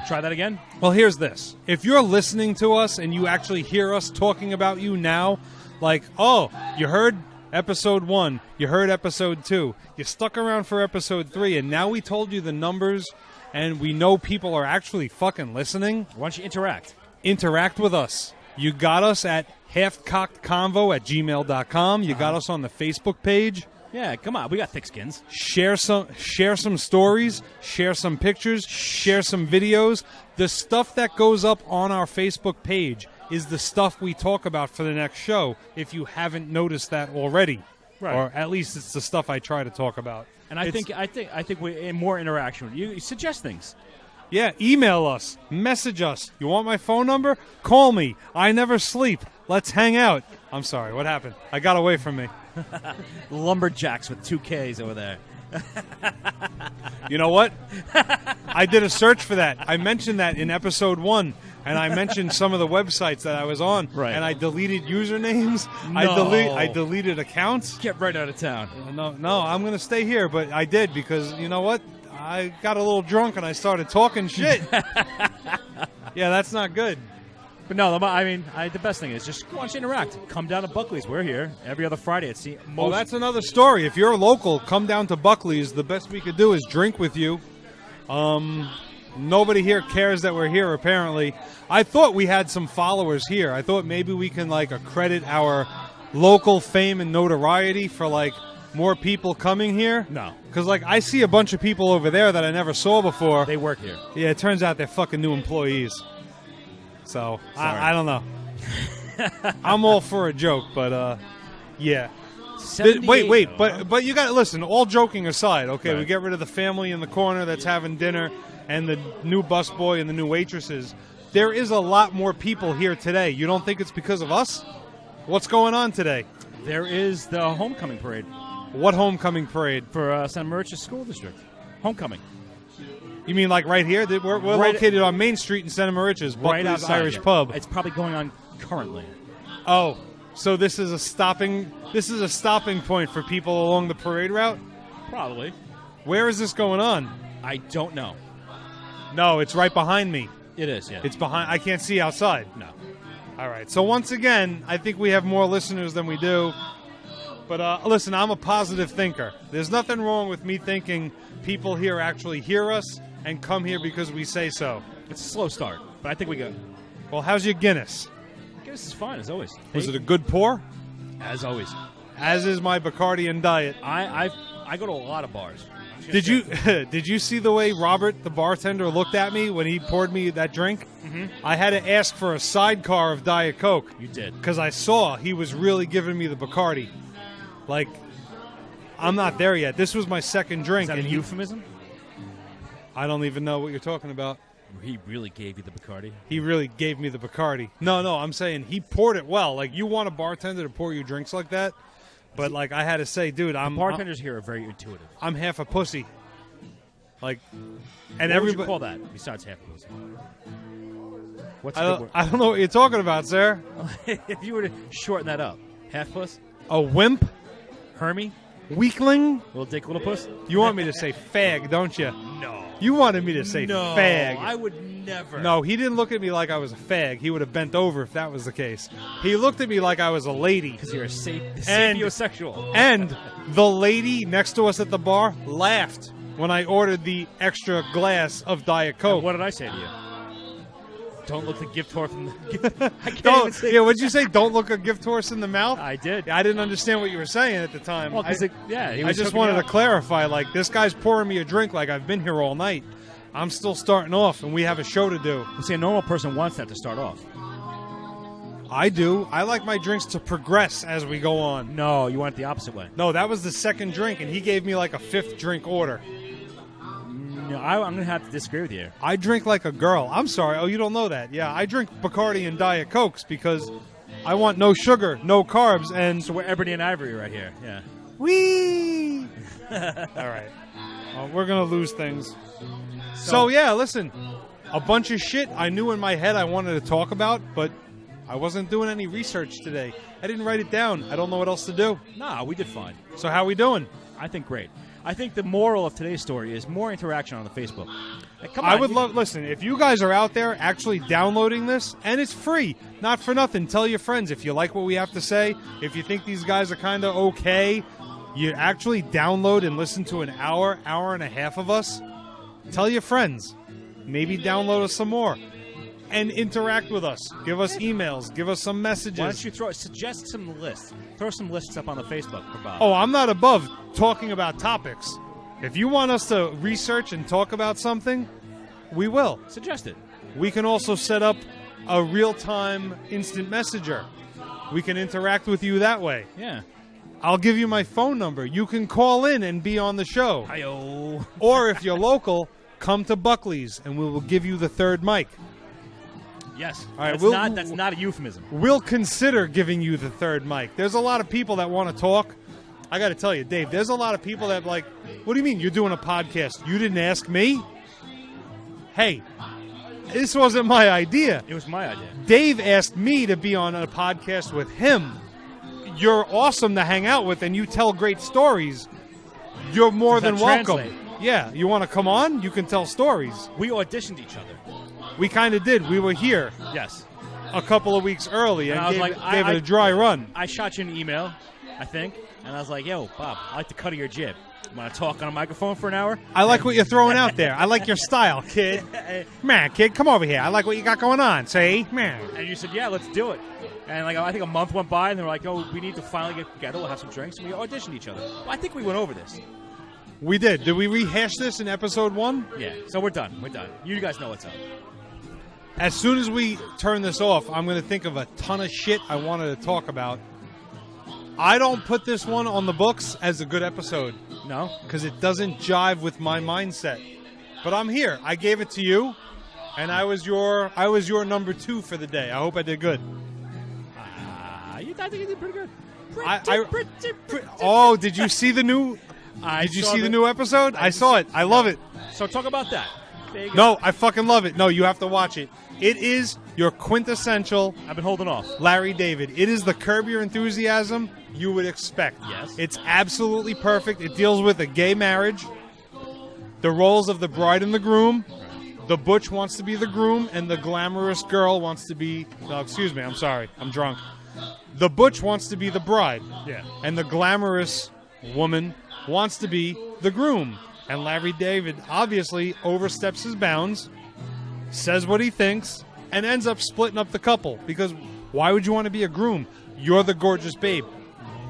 Try that again? Well, here's this. If you're listening to us and you actually hear us talking about you now, like, oh, you heard episode 1, you heard episode 2, you stuck around for episode 3, and now we told you the numbers... and we know people are actually fucking listening. Why don't you interact? Interact with us. You got us at halfcockedconvo@gmail.com. You got us on the Facebook page. Yeah, come on. We got thick skins. Share some stories. Share some pictures. Share some videos. The stuff that goes up on our Facebook page is the stuff we talk about for the next show, if you haven't noticed that already. Right. Or at least it's the stuff I try to talk about. And I think we more interaction. You suggest things. Yeah, email us, message us. You want my phone number? Call me. I never sleep. Let's hang out. I'm sorry, what happened? I got away from me. Lumberjacks with 2 Ks over there. You know what? I did a search for that. I mentioned that in episode 1, and I mentioned some of the websites that I was on. Right. And I deleted usernames. No. I deleted accounts. Get right out of town. No, I'm going to stay here, but I did because, you know what? I got a little drunk and I started talking shit. Yeah, that's not good. But no, I mean, the best thing is just why don't you interact? Come down to Buckley's. We're here every other Friday. Well, that's another story. If you're local, come down to Buckley's. The best we could do is drink with you. Nobody here cares that we're here, apparently. I thought we had some followers here. I thought maybe we can, accredit our local fame and notoriety for, more people coming here. No. Because, I see a bunch of people over there that I never saw before. They work here. Yeah, it turns out they're fucking new employees. So, I don't know. I'm all for a joke, but, yeah. Wait, but you got to listen, all joking aside, okay, right. We get rid of the family in the corner that's having dinner and the new busboy and the new waitresses. There is a lot more people here today. You don't think it's because of us? What's going on today? There is the homecoming parade. What homecoming parade? For Santa Maria School District. Homecoming. You mean right here? We're right located on Main Street in Santa Maria's, right Buckley's outside, Irish yeah. Pub. It's probably going on currently. Oh, so this is a stopping point for people along the parade route? Probably. Where is this going on? I don't know. No, it's right behind me. It is, yeah. It's behind. I can't see outside. No. All right. So once again, I think we have more listeners than we do. But listen, I'm a positive thinker. There's nothing wrong with me thinking people here actually hear us and come here because we say so. It's a slow start, but I think we got. Well, how's your Guinness? Guinness is fine, as always. Was it a good pour? As always. As is my Bacardi and Diet. I go to a lot of bars. Did you see the way Robert, the bartender, looked at me when he poured me that drink? Mm-hmm. I had to ask for a sidecar of Diet Coke. You did. Because I saw he was really giving me the Bacardi. I'm not there yet. This was my second drink. Is that a euphemism? I don't even know what you're talking about. He really gave you the Bacardi? He really gave me the Bacardi. No, I'm saying he poured it well. You want a bartender to pour you drinks like that? But, I had to say, dude, bartenders here are very intuitive. I'm half a pussy. And what would you call that besides half a pussy? What's a good word? I don't know what you're talking about, sir. If you were to shorten that up, half puss? A wimp? Hermie? Weakling? Little dick, little puss? You want me to say fag, don't you? No. You wanted me to say fag. I would never. No, he didn't look at me like I was a fag. He would have bent over if that was the case. He looked at me like I was a lady. Because you're a sapiosexual. And the lady next to us at the bar laughed when I ordered the extra glass of Diet Coke. And what did I say to you? Don't look the gift horse in the. I can't even Don't, say. yeah, what'd you say? Don't look a gift horse in the mouth? I did. I didn't understand what you were saying at the time. Well, because he I was just hooking wanted me to up. clarify, like, this guy's pouring me a drink like I've been here all night. I'm still starting off, and we have a show to do. Well, see, a normal person wants that to start off. I do. I like my drinks to progress as we go on. No, you want it the opposite way. No, that was the second drink, and he gave me like a fifth drink order. No, I'm going to have to disagree with you. I drink like a girl. I'm sorry. Oh, you don't know that. Yeah, I drink Bacardi and Diet Cokes because I want no sugar, no carbs, and... So we're ebony and ivory right here. Yeah. Whee! All right. We're going to lose things. So, yeah, listen. A bunch of shit I knew in my head I wanted to talk about, but I wasn't doing any research today. I didn't write it down. I don't know what else to do. Nah, we did fine. So how we doing? I think great. I think the moral of today's story is more interaction on the Facebook. Like, come I on, would love, listen, if you guys are out there actually downloading this, and it's free, not for nothing, tell your friends if you like what we have to say, if you think these guys are kind of okay, you actually download and listen to an hour and a half of us, tell your friends. Maybe download us some more. And interact with us. Give us emails. Give us some messages. Why don't you suggest some lists? Throw some lists up on the Facebook for Bob. Oh, I'm not above talking about topics. If you want us to research and talk about something, we will. Suggest it. We can also set up a real-time instant messenger. We can interact with you that way. Yeah. I'll give you my phone number. You can call in and be on the show. Hi-yo. Or if you're local, come to Buckley's and we will give you the third mic. Yes. All right, That's not a euphemism. We'll consider giving you the third mic. There's a lot of people that want to talk. I got to tell you, Dave, there's a lot of people that like, what do you mean you're doing a podcast? You didn't ask me? Hey, this wasn't my idea. It was my idea. Dave asked me to be on a podcast with him. You're awesome to hang out with and you tell great stories. You're more than welcome. Translate? Yeah, you want to come on? You can tell stories. We auditioned each other. We kind of did. We were here Yes. a couple of weeks early and I was gave, like, gave it a dry run. I shot you an email, I think, and I was like, yo, Bob, I like the cut of your jib. You want to talk on a microphone for an hour? I like what you're throwing out there. I like your style, kid. Man, kid, come over here. I like what you got going on. See? Man. And you said, yeah, let's do it. And like I think a month went by, and they were like, oh, we need to finally get together. We'll have some drinks. And we auditioned each other. Well, I think we went over this. We did. Did we rehash this in episode 1? Yeah. So we're done. We're done. You guys know what's up. As soon as we turn this off, I'm going to think of a ton of shit I wanted to talk about. I don't put this one on the books as a good episode No? because it doesn't jive with my mindset. But I'm here. I gave it to you, and I was your number 2 for the day. I hope I did good. I think you did pretty good. Oh, did you see the new? I Did you saw see the new episode? I saw it. I love it. So talk about that. There you go. No, I fucking love it. No, you have to watch it. It is your quintessential I've been holding off. Larry David. It is the Curb Your Enthusiasm you would expect. Yes. It's absolutely perfect. It deals with a gay marriage, the roles of the bride and the groom. The butch wants to be the groom, and the glamorous girl wants to be... No, excuse me. I'm sorry. I'm drunk. The butch wants to be the bride. Yeah. And the glamorous woman wants to be the groom. And Larry David obviously oversteps his bounds, says what he thinks, and ends up splitting up the couple. Because why would you want to be a groom? You're the gorgeous babe.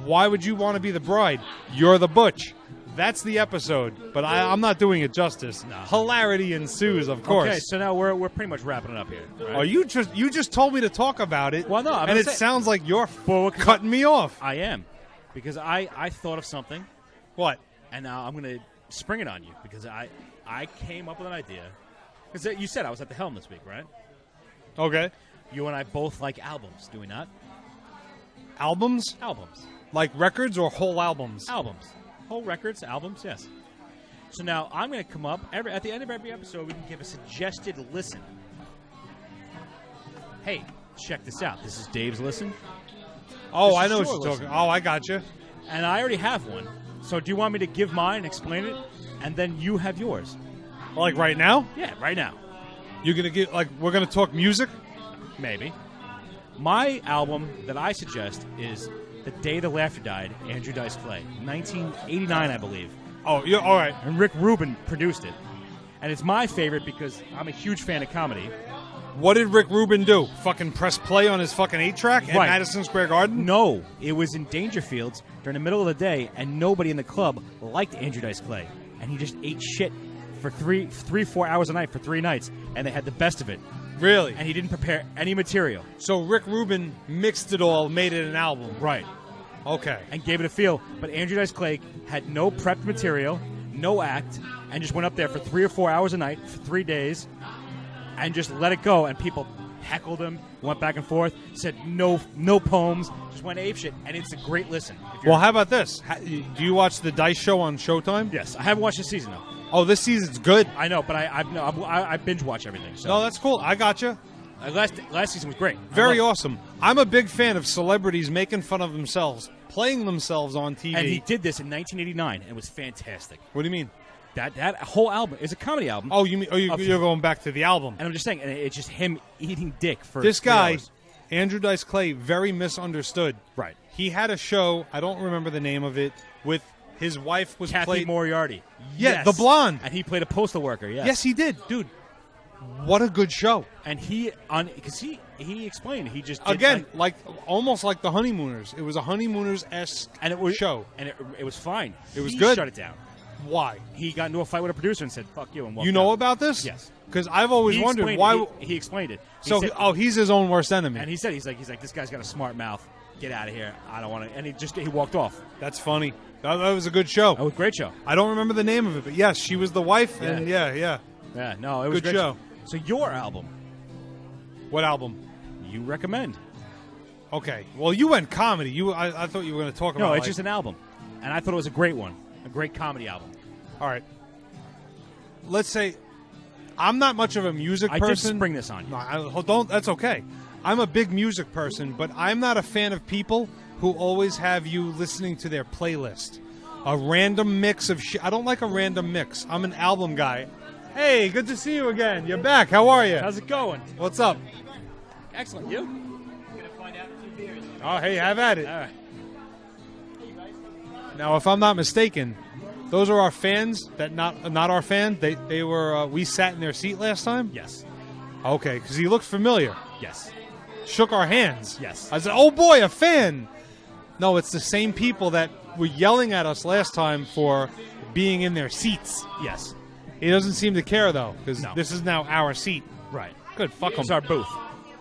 Why would you want to be the bride? You're the butch. That's the episode, but I'm not doing it justice. No. Hilarity ensues, of course. Okay, so now we're pretty much wrapping it up here. Right? Oh, you just told me to talk about it. Well, no, I'm and gonna it say- sounds like you're Well, cutting me off. I am. Because I thought of something, What? and now I'm going to spring it on you. Because I came up with an idea. Because you said I was at the helm this week, right? Okay. You and I both like albums, do we not? Albums? Albums. Like records or whole albums? Albums. Whole records, albums, yes. So now I'm going to come up, at the end of every episode, we can give a suggested listen. Hey, check this out. This is Dave's listen. Oh, This I is know what your you're listen. talking. Oh, I got you. And I already have one. So do you want me to give mine and explain it? And then you have yours. Like right now? Yeah, right now. You're gonna get we're gonna talk music. Maybe. My album that I suggest is The Day the Laughter Died, Andrew Dice Clay. 1989, I believe. Oh, yeah. All right. And Rick Rubin produced it. And it's my favorite because I'm a huge fan of comedy. What did Rick Rubin do? Fucking press play on his fucking 8-track at Right. Madison Square Garden? No, it was in Dangerfields during the middle of the day, and nobody in the club liked Andrew Dice Clay, and he just ate shit for 4 hours a night for 3 nights, and they had the best of it. Really? And he didn't prepare any material. So Rick Rubin mixed it all, made it an album. Right. Okay. And gave it a feel. But Andrew Dice Clay had no prepped material, no act, and just went up there for 3 or 4 hours a night for 3 days and just let it go. And people heckled him, went back and forth, said no poems, just went apeshit. And it's a great listen. Well, how about this? Do you watch the Dice Show on Showtime? Yes. I haven't watched this season, though. Oh, this season's good. I know, but I binge watch everything. So. No, that's cool. I gotcha. Last season was great. Very awesome. I'm a big fan of celebrities making fun of themselves, playing themselves on TV. And he did this in 1989, and it was fantastic. What do you mean? That whole album is a comedy album. Oh, you're going back to the album. And I'm just saying, and it's just him eating dick for this 3 guy, hours. Andrew Dice Clay, very misunderstood. Right. He had a show, I don't remember the name of it, with his wife was Kathy played. Moriarty. Yeah, Yes. the blonde. And he played a postal worker, yes. Yes, he did. Dude, what a good show. And because he explained, he just did Again, almost like the Honeymooners. It was a Honeymooners-esque show. And it was fine. It was He good. shut it down. Why? He got into a fight with a producer and said, fuck you, and walked You know out. about this? Yes. Because I've always He wondered explained why. it. He explained it. He So, said- he's his own worst enemy. And he said, he's like, this guy's got a smart mouth. Get out of here. I don't want to. And he walked off. That's funny. That was a good show. That was a great show. I don't remember the name of it, but yes, she was the wife, and yeah. Yeah, no, it was a Good great show. So your album, What album? you recommend? Okay. Well, you went comedy. I thought you were going to talk about. No, it's just an album, and I thought it was a great one, a great comedy album. All right. Let's say I'm not much of a music I person. did spring this on you. No, don't. That's okay. I'm a big music person, but I'm not a fan of people who always have you listening to their playlist. A random mix of shit. I don't like a random mix. I'm an album guy. Hey, good to see you again. You're back. How are you? How's it going? What's up? Excellent. You? Oh, hey, have at it. All right. Now, if I'm not mistaken, those are our fans. That not our fan. They were. We sat in their seat last time. Yes. Okay, because he looked familiar. Yes. Shook our hands. Yes. I said, "Oh boy, a fan." No, it's the same people that were yelling at us last time for being in their seats. Yes. He doesn't seem to care though, because No. this is now our seat. Right. Good, fuck him. It's our booth.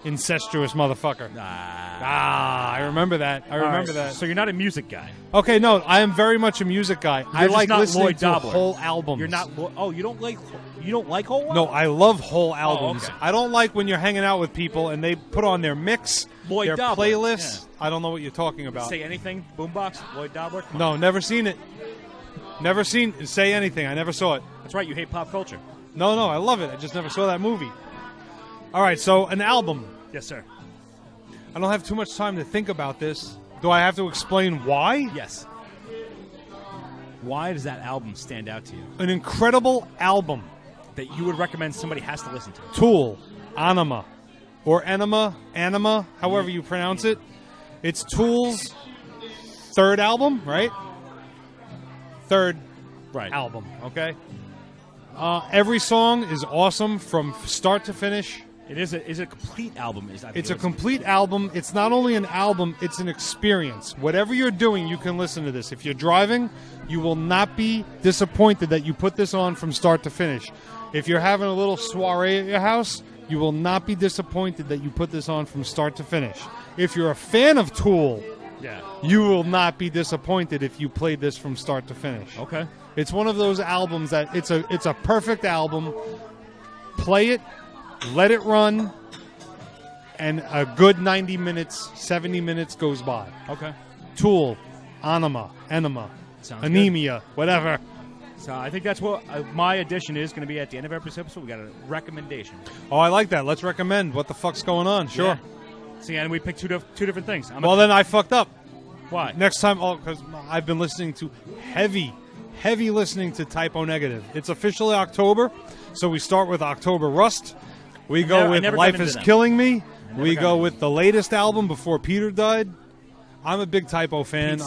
Incestuous motherfucker. I remember that. I remember that. So you're not a music guy. Okay, no, I am very much a music guy. I You're just like not listening Lloyd to Dobler. whole albums. You're not. You don't like whole albums? No, I love whole albums. okay. I don't like when you're hanging out with people and they put on their mix, Lloyd their Dobler, playlists. I don't know what you're talking about. Say anything. Boombox. Lloyd Dobler. Come on. No, never seen it. Never seen Say Anything. I never saw it. That's right. You hate pop culture. No, I love it. I just never saw that movie. All right, so an album. Yes, sir. I don't have too much time to think about this. Do I have to explain why? Yes. Why does that album stand out to you? An incredible album. That you would recommend somebody has to listen to? Tool, Anima, or Anima, however you pronounce it. It's Tool's third album, right? Third Right. album, okay? Every song is awesome from start to finish. It is a complete album. It's a complete album. It's not only an album, it's an experience. Whatever you're doing, you can listen to this. If you're driving, you will not be disappointed that you put this on from start to finish. If you're having a little soiree at your house, you will not be disappointed that you put this on from start to finish. If you're a fan of Tool, Yeah. you will not be disappointed if you played this from start to finish. Okay. It's one of those albums that it's a perfect album. Play it, let it run, and a good 90 minutes, 70 minutes goes by. Okay. Tool, Enema, Sounds Anemia, whatever. So I think that's what my addition is going to be at the end of every episode. We got a recommendation. Oh, I like that. Let's recommend. What the fuck's going on? Sure. Yeah. See, and we picked two different things. Then I fucked up. Why? Next time, because I've been listening to heavy listening to Typo Negative. It's officially October, so we start with October Rust. We go with Life is Killing Me. We go with the latest album before Peter died. I'm a big Typo fan.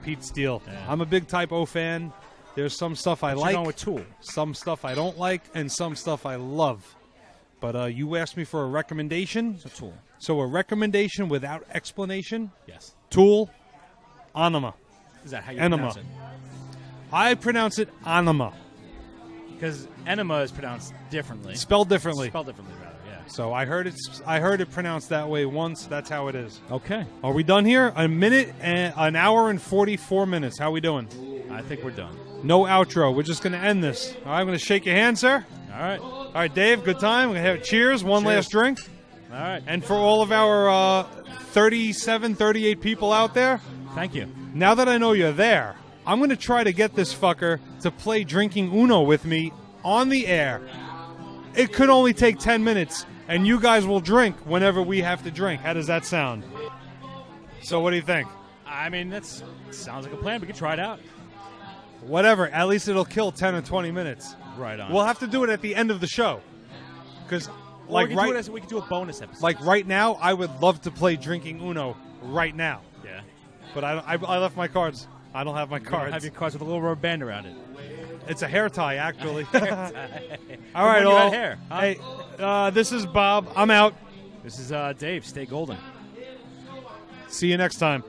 Pete Steele. Yeah. I'm a big Typo fan. There's some stuff I You're like, going with Tool. some stuff I don't like, and some stuff I love. But you asked me for a recommendation. It's a tool. So a recommendation without explanation. Yes. Tool, anima. Is that how you Enema. pronounce it? I pronounce it anima. Because enema is pronounced differently. Spelled differently. Spelled differently, rather. Yeah. So I heard it pronounced that way once. That's how it is. Okay. Are we done here? An hour and 44 minutes. How we doing? I think we're done. No outro. We're just going to end this. All right, I'm going to shake your hand, sir. All right. All right, Dave, good time. We're going to have cheers. One Cheers. last drink. All right. And for all of our 37, 38 people out there, Thank you. now that I know you're there, I'm going to try to get this fucker to play Drinking Uno with me on the air. It could only take 10 minutes, and you guys will drink whenever we have to drink. How does that sound? So what do you think? I mean, that sounds like a plan. We could try it out. Whatever. At least it'll kill 10 or 20 minutes. Right on. We'll have to do it at the end of the show. Because, we could do a bonus episode. like right now, I would love to play Drinking Uno right now. Yeah. But I left my cards. I don't have my cards. Have your cards with a little rubber band around it. It's a hair tie, actually. All All right, you all. got hair. Huh? Hey, this is Bob. I'm out. This is Dave. Stay golden. See you next time.